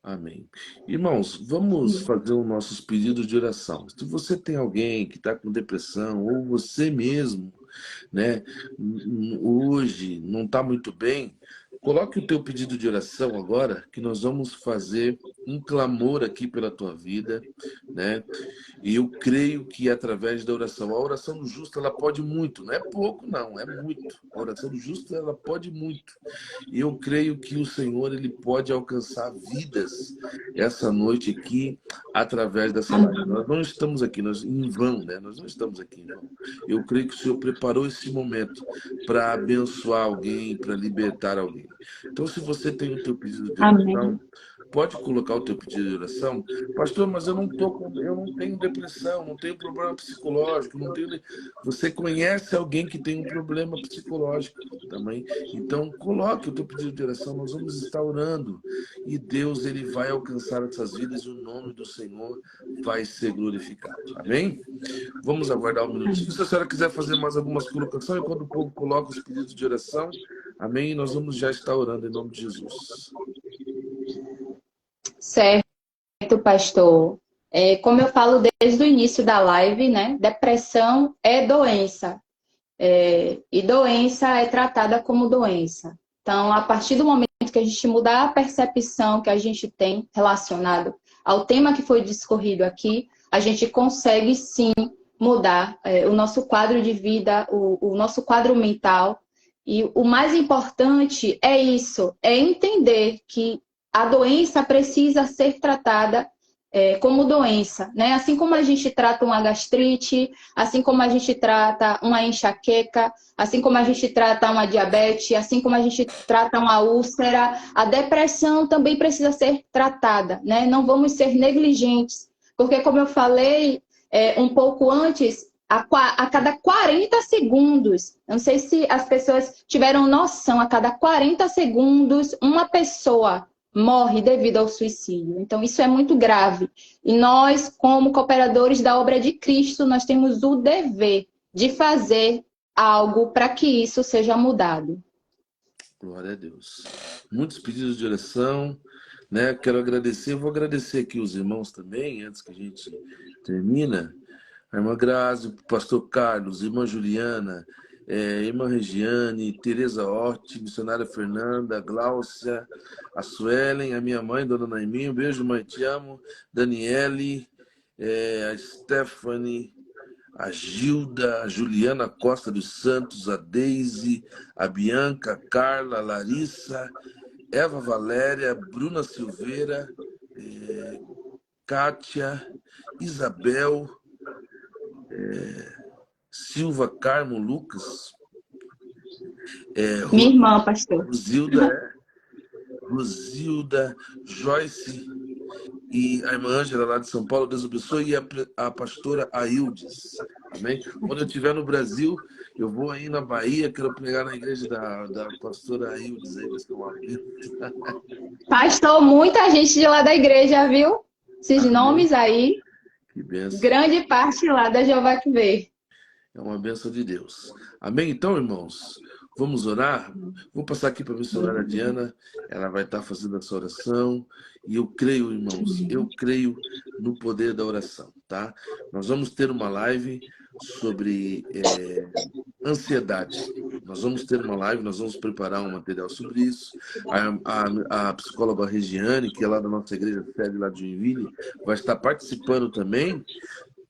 Amém. Irmãos, vamos fazer os nossos pedidos de oração. Se você tem alguém que está com depressão, ou você mesmo, né, hoje não está muito bem, coloque o teu pedido de oração agora, que nós vamos fazer um clamor aqui pela tua vida, né? E eu creio que através da oração, a oração do justo, ela pode muito, não é pouco não, é muito. A oração do justo, ela pode muito. E eu creio que o Senhor, ele pode alcançar vidas essa noite aqui, através dessa live. Nós não estamos aqui em vão, né? Nós não estamos aqui em vão. Eu creio que o Senhor preparou esse momento para abençoar alguém, para libertar alguém. Então, se você tem o teu pedido de oração, pode colocar o teu pedido de oração. Pastor, mas eu não tenho depressão, não tenho problema psicológico, não tenho... Você conhece alguém que tem um problema psicológico também? Então, coloque o teu pedido de oração, nós vamos estar orando. E Deus, ele vai alcançar essas vidas e o nome do Senhor vai ser glorificado. Amém? Vamos aguardar um minutinho. Se a senhora quiser fazer mais algumas colocações, quando o povo coloca os pedidos de oração, amém? Nós vamos já estar orando em nome de Jesus. Certo, pastor. Como eu falo desde o início da live, né? Depressão é doença. E doença é tratada como doença. Então, a partir do momento que a gente mudar a percepção que a gente tem relacionado ao tema que foi discorrido aqui, a gente consegue sim mudar o nosso quadro de vida, o nosso quadro mental. E o mais importante é isso, é entender que a doença precisa ser tratada como doença, né? Assim como a gente trata uma gastrite, assim como a gente trata uma enxaqueca, assim como a gente trata uma diabetes, assim como a gente trata uma úlcera, a depressão também precisa ser tratada, né? Não vamos ser negligentes, porque como eu falei um pouco antes, a cada 40 segundos, eu não sei se as pessoas tiveram noção, a cada 40 segundos uma pessoa morre devido ao suicídio. Então, isso é muito grave. E nós, como cooperadores da obra de Cristo, nós temos o dever de fazer algo para que isso seja mudado. Glória a Deus. Muitos pedidos de oração, né? Quero agradecer, vou agradecer aqui os irmãos também, antes que a gente termina. A irmã Grazi, o pastor Carlos, irmã Juliana, irmã Regiane, Tereza Orti, missionária Fernanda, Gláucia, a Suelen, a minha mãe, dona Naiminha, um beijo, mãe, te amo, Daniele, a Stephanie, a Gilda, a Juliana Costa dos Santos, a Deise, a Bianca, a Carla, a Larissa, Eva Valéria, Bruna Silveira, Kátia, Isabel, Silva Carmo Lucas, minha irmã, pastor. Rosilda, Joyce e a irmã Ângela lá de São Paulo, Deus abençoe, e a pastora Aildes. Amém? Quando eu estiver no Brasil, eu vou aí na Bahia, quero pregar na igreja da pastora Aildes. Aí, pastor, muita gente de lá da igreja, viu? Esses Amém. nomes aí, Que bênção. grande parte lá da Jeová que vê. É uma bênção de Deus. Amém? Então, irmãos, vamos orar? Vou passar aqui para a missionária Diana. Ela vai estar fazendo essa oração. E eu creio, irmãos, eu creio no poder da oração, tá? Nós vamos ter uma live sobre ansiedade. Nós vamos ter uma live, nós vamos preparar um material sobre isso. A psicóloga Regiane, que é lá da nossa igreja, sede lá de Joinville, vai estar participando também.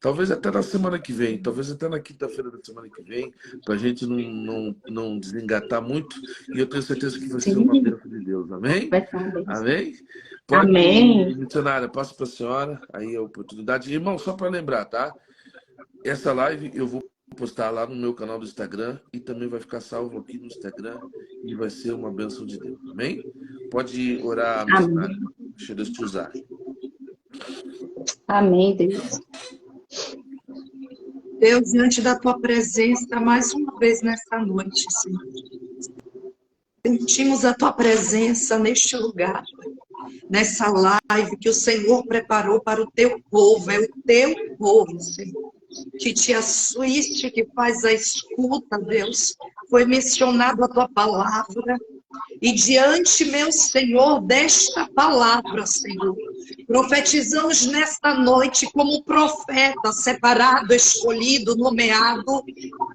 Talvez até na semana que vem, talvez até na quinta-feira da semana que vem, para a gente não desengatar muito. E eu tenho certeza que vai ser uma bênção de Deus. Amém? Vai ser uma bênção. Amém? Pode, Amém. missionária, passo para a senhora aí a oportunidade. Irmão, só para lembrar, tá? Essa live eu vou postar lá no meu canal do Instagram e também vai ficar salvo aqui no Instagram e vai ser uma bênção de Deus. Amém? Pode orar, missionária. Deixa Deus te usar. Amém, Deus. Deus, diante da tua presença, mais uma vez nessa noite, Senhor. Sentimos a tua presença neste lugar, nessa live que o Senhor preparou para o teu povo. É o teu povo, Senhor, que te assiste, que faz a escuta, Deus. Foi mencionado a tua palavra. E diante, meu Senhor, desta palavra, Senhor, profetizamos nesta noite como profeta separado, escolhido, nomeado,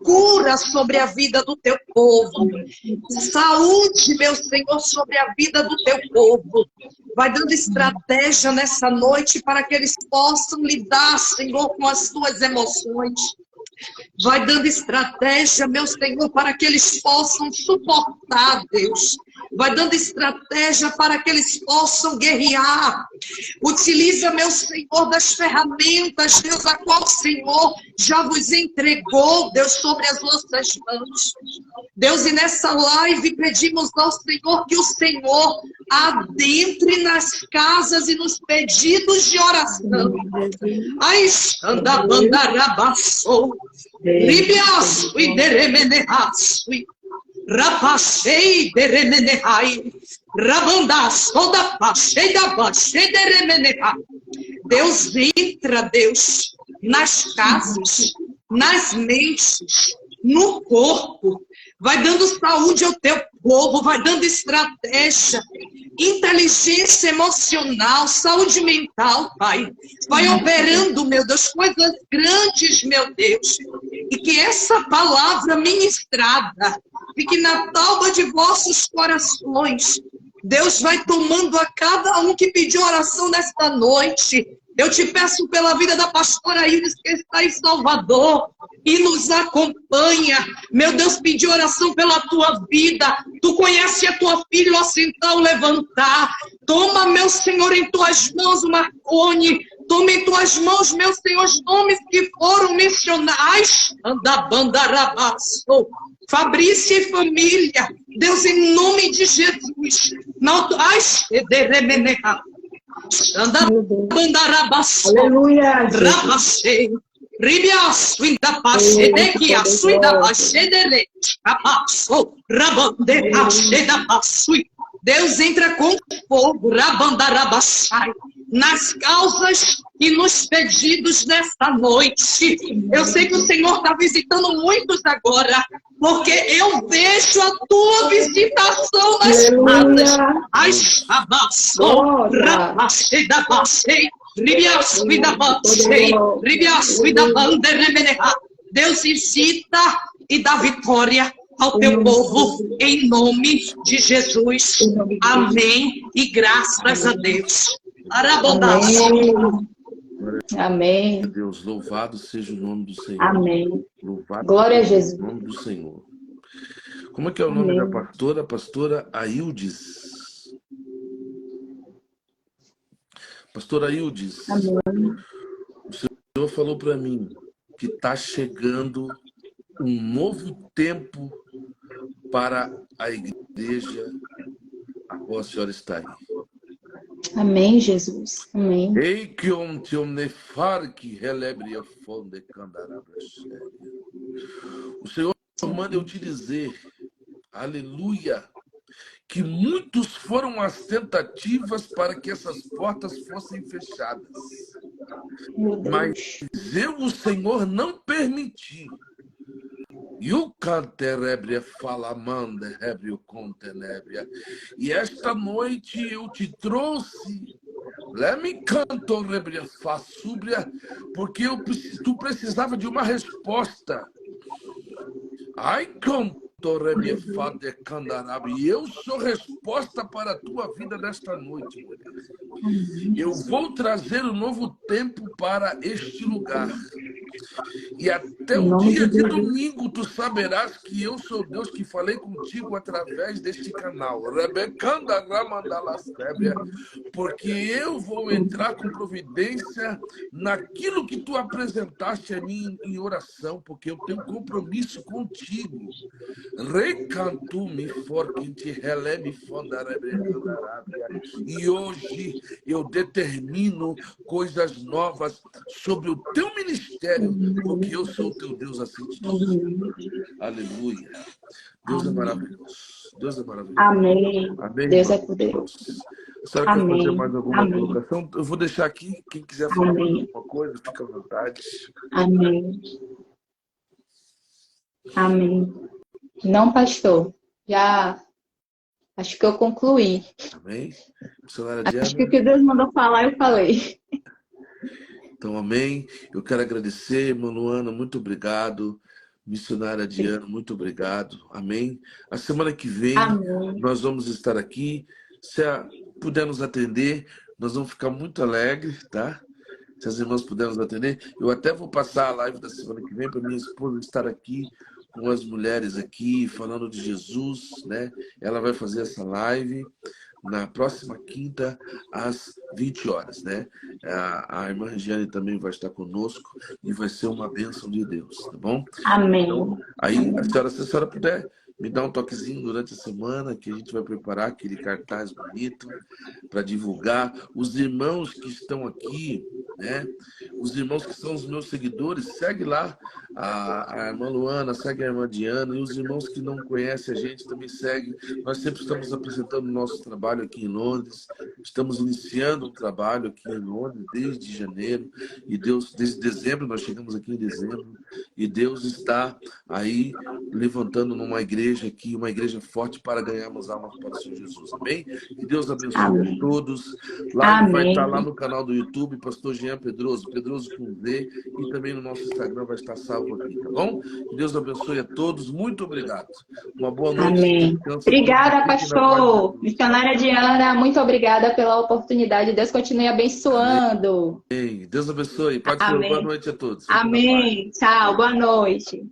cura sobre a vida do teu povo, saúde, meu Senhor, sobre a vida do teu povo. Vai dando estratégia nessa noite para que eles possam lidar, Senhor, com as tuas emoções. Vai dando estratégia, meu Senhor, para que eles possam suportar, Deus. Vai dando estratégia para que eles possam guerrear. Utiliza, meu Senhor, das ferramentas, Deus, a qual o Senhor já vos entregou, Deus, sobre as vossas mãos. Deus, e nessa live pedimos ao Senhor que o Senhor adentre nas casas e nos pedidos de oração. Ai, xandabandarabaçou, ribiaço e deremeneaço, rapachei deremenehai, rabandaço da pachei da bachei deremenehai. Deus, entra, Deus, nas casas, nas mentes, no corpo. Vai dando saúde ao teu povo, vai dando estratégia, inteligência emocional, saúde mental, Pai. Vai operando, meu Deus, coisas grandes, meu Deus. E que essa palavra ministrada fique na tábua de vossos corações. Deus vai tomando a cada um que pediu oração nesta noite. Eu te peço pela vida da pastora Iris, que está em Salvador e nos acompanha. Meu Deus, pedi oração pela tua vida. Tu conhece a tua filha, o assentar, o levantar. Toma, meu Senhor, em tuas mãos o Marcone. Toma em tuas mãos, meu Senhor, os nomes que foram mencionados. Andabandarabaço. Fabrício e família. Deus, em nome de Jesus. Ai, ederemeneha. Aleluia. Rabachei, ribiaço inda pache de quiaço inda pache de leite, abaço, rabande pache da paçui. Deus entra com fogo, rabandarabachai, nas causas e nos pedidos nesta noite. Eu sei que o Senhor está visitando muitos agora, porque eu vejo a tua visitação nas casas. Ai, abaço, rabachei da pache, ribiaço inda pache, ribiaço inda banderemeneha. Deus visita e dá vitória ao teu povo, em nome de Jesus. Amém. E graças a Deus. Amém. Deus, louvado seja o nome do Senhor. Amém. Louvado Glória a seja Jesus. o nome do Senhor. Como é que é o nome da pastora? Pastora Aildes. Pastora Aildes. Amém. O Senhor falou para mim que está chegando um novo tempo para a igreja após a senhora estar aí. Amém, Jesus. Amém. Ei, que omnefar que relebre a fonte candarabra. O Senhor manda eu te dizer, aleluia, que muitos foram as tentativas para que essas portas fossem fechadas. Meu Mas Deus. eu, o Senhor, não permiti. E o canterebria falamanda, rebrio contenebria. E esta noite eu te trouxe, leme canto rebria façúbria, porque tu precisava de uma resposta. Ai, canto rebria fade candarabi. E eu sou resposta para a tua vida nesta noite, mulher. Eu vou trazer um novo tempo para este lugar. E até Em o nome dia de de Jesus. domingo tu saberás que eu sou Deus que falei contigo através deste canal. Rebecanda Ramandalas Fébria, porque eu vou entrar com providência naquilo que tu apresentaste a mim em oração, porque eu tenho compromisso contigo. Recantu-me forquinte releme fondarebrecandarábia. E hoje eu determino coisas novas sobre o teu ministério, porque eu sou o teu Deus, assim te diz. Aleluia. Deus é maravilhoso. Deus é maravilhoso. Amém. Amém, Deus é irmão? poderoso. A senhora quer fazer Amém. mais alguma Amém. colocação? Eu vou deixar aqui. Quem quiser falar mais Amém. alguma coisa, fica à vontade. Amém. Amém. Não, pastor. Já acho que eu concluí. Amém? Missionária Acho que o Diana? que Deus mandou falar, eu falei. Então, amém. Eu quero agradecer, irmã Luana, muito obrigado. Missionária Diana, muito obrigado. Amém. A semana que vem, Amém. nós vamos estar aqui. Se puder nos atender, nós vamos ficar muito alegres, tá? Se as irmãs puderem nos atender. Eu até vou passar a live da semana que vem para minha esposa estar aqui com as mulheres aqui, falando de Jesus, né? Ela vai fazer essa live na próxima quinta, às 20 horas, né? A irmã Regiane também vai estar conosco e vai ser uma bênção de Deus, tá bom? Amém. Então, aí, se a senhora puder me dar um toquezinho durante a semana, que a gente vai preparar aquele cartaz bonito para divulgar. Os irmãos que estão aqui, né? Os irmãos que são os meus seguidores, segue lá a irmã Luana, segue a irmã Diana, e os irmãos que não conhecem a gente também seguem. Nós sempre estamos apresentando o nosso trabalho aqui em Londres, estamos iniciando um trabalho aqui em Londres desde janeiro, e Deus, desde dezembro, nós chegamos aqui em dezembro, e Deus está aí levantando numa igreja aqui, uma igreja forte para ganharmos almas para o Senhor Jesus, amém? Que Deus abençoe Amém. a todos. Live vai Amém. estar lá no canal do YouTube, Pastor Jean Pedroso, Pedroso com Z, e também no nosso Instagram vai estar salvo aqui, tá bom? Que Deus abençoe a todos, muito obrigado. Uma boa noite. Amém. Descanse, Obrigada, fiquem na paz de pastor. Deus. Missionária Diana, muito obrigada pela oportunidade. Deus continue abençoando. Amém. Deus abençoe. Pode ser. Boa Amém. noite a todos. Fiquem na paz. Amém. Tchau. Boa noite.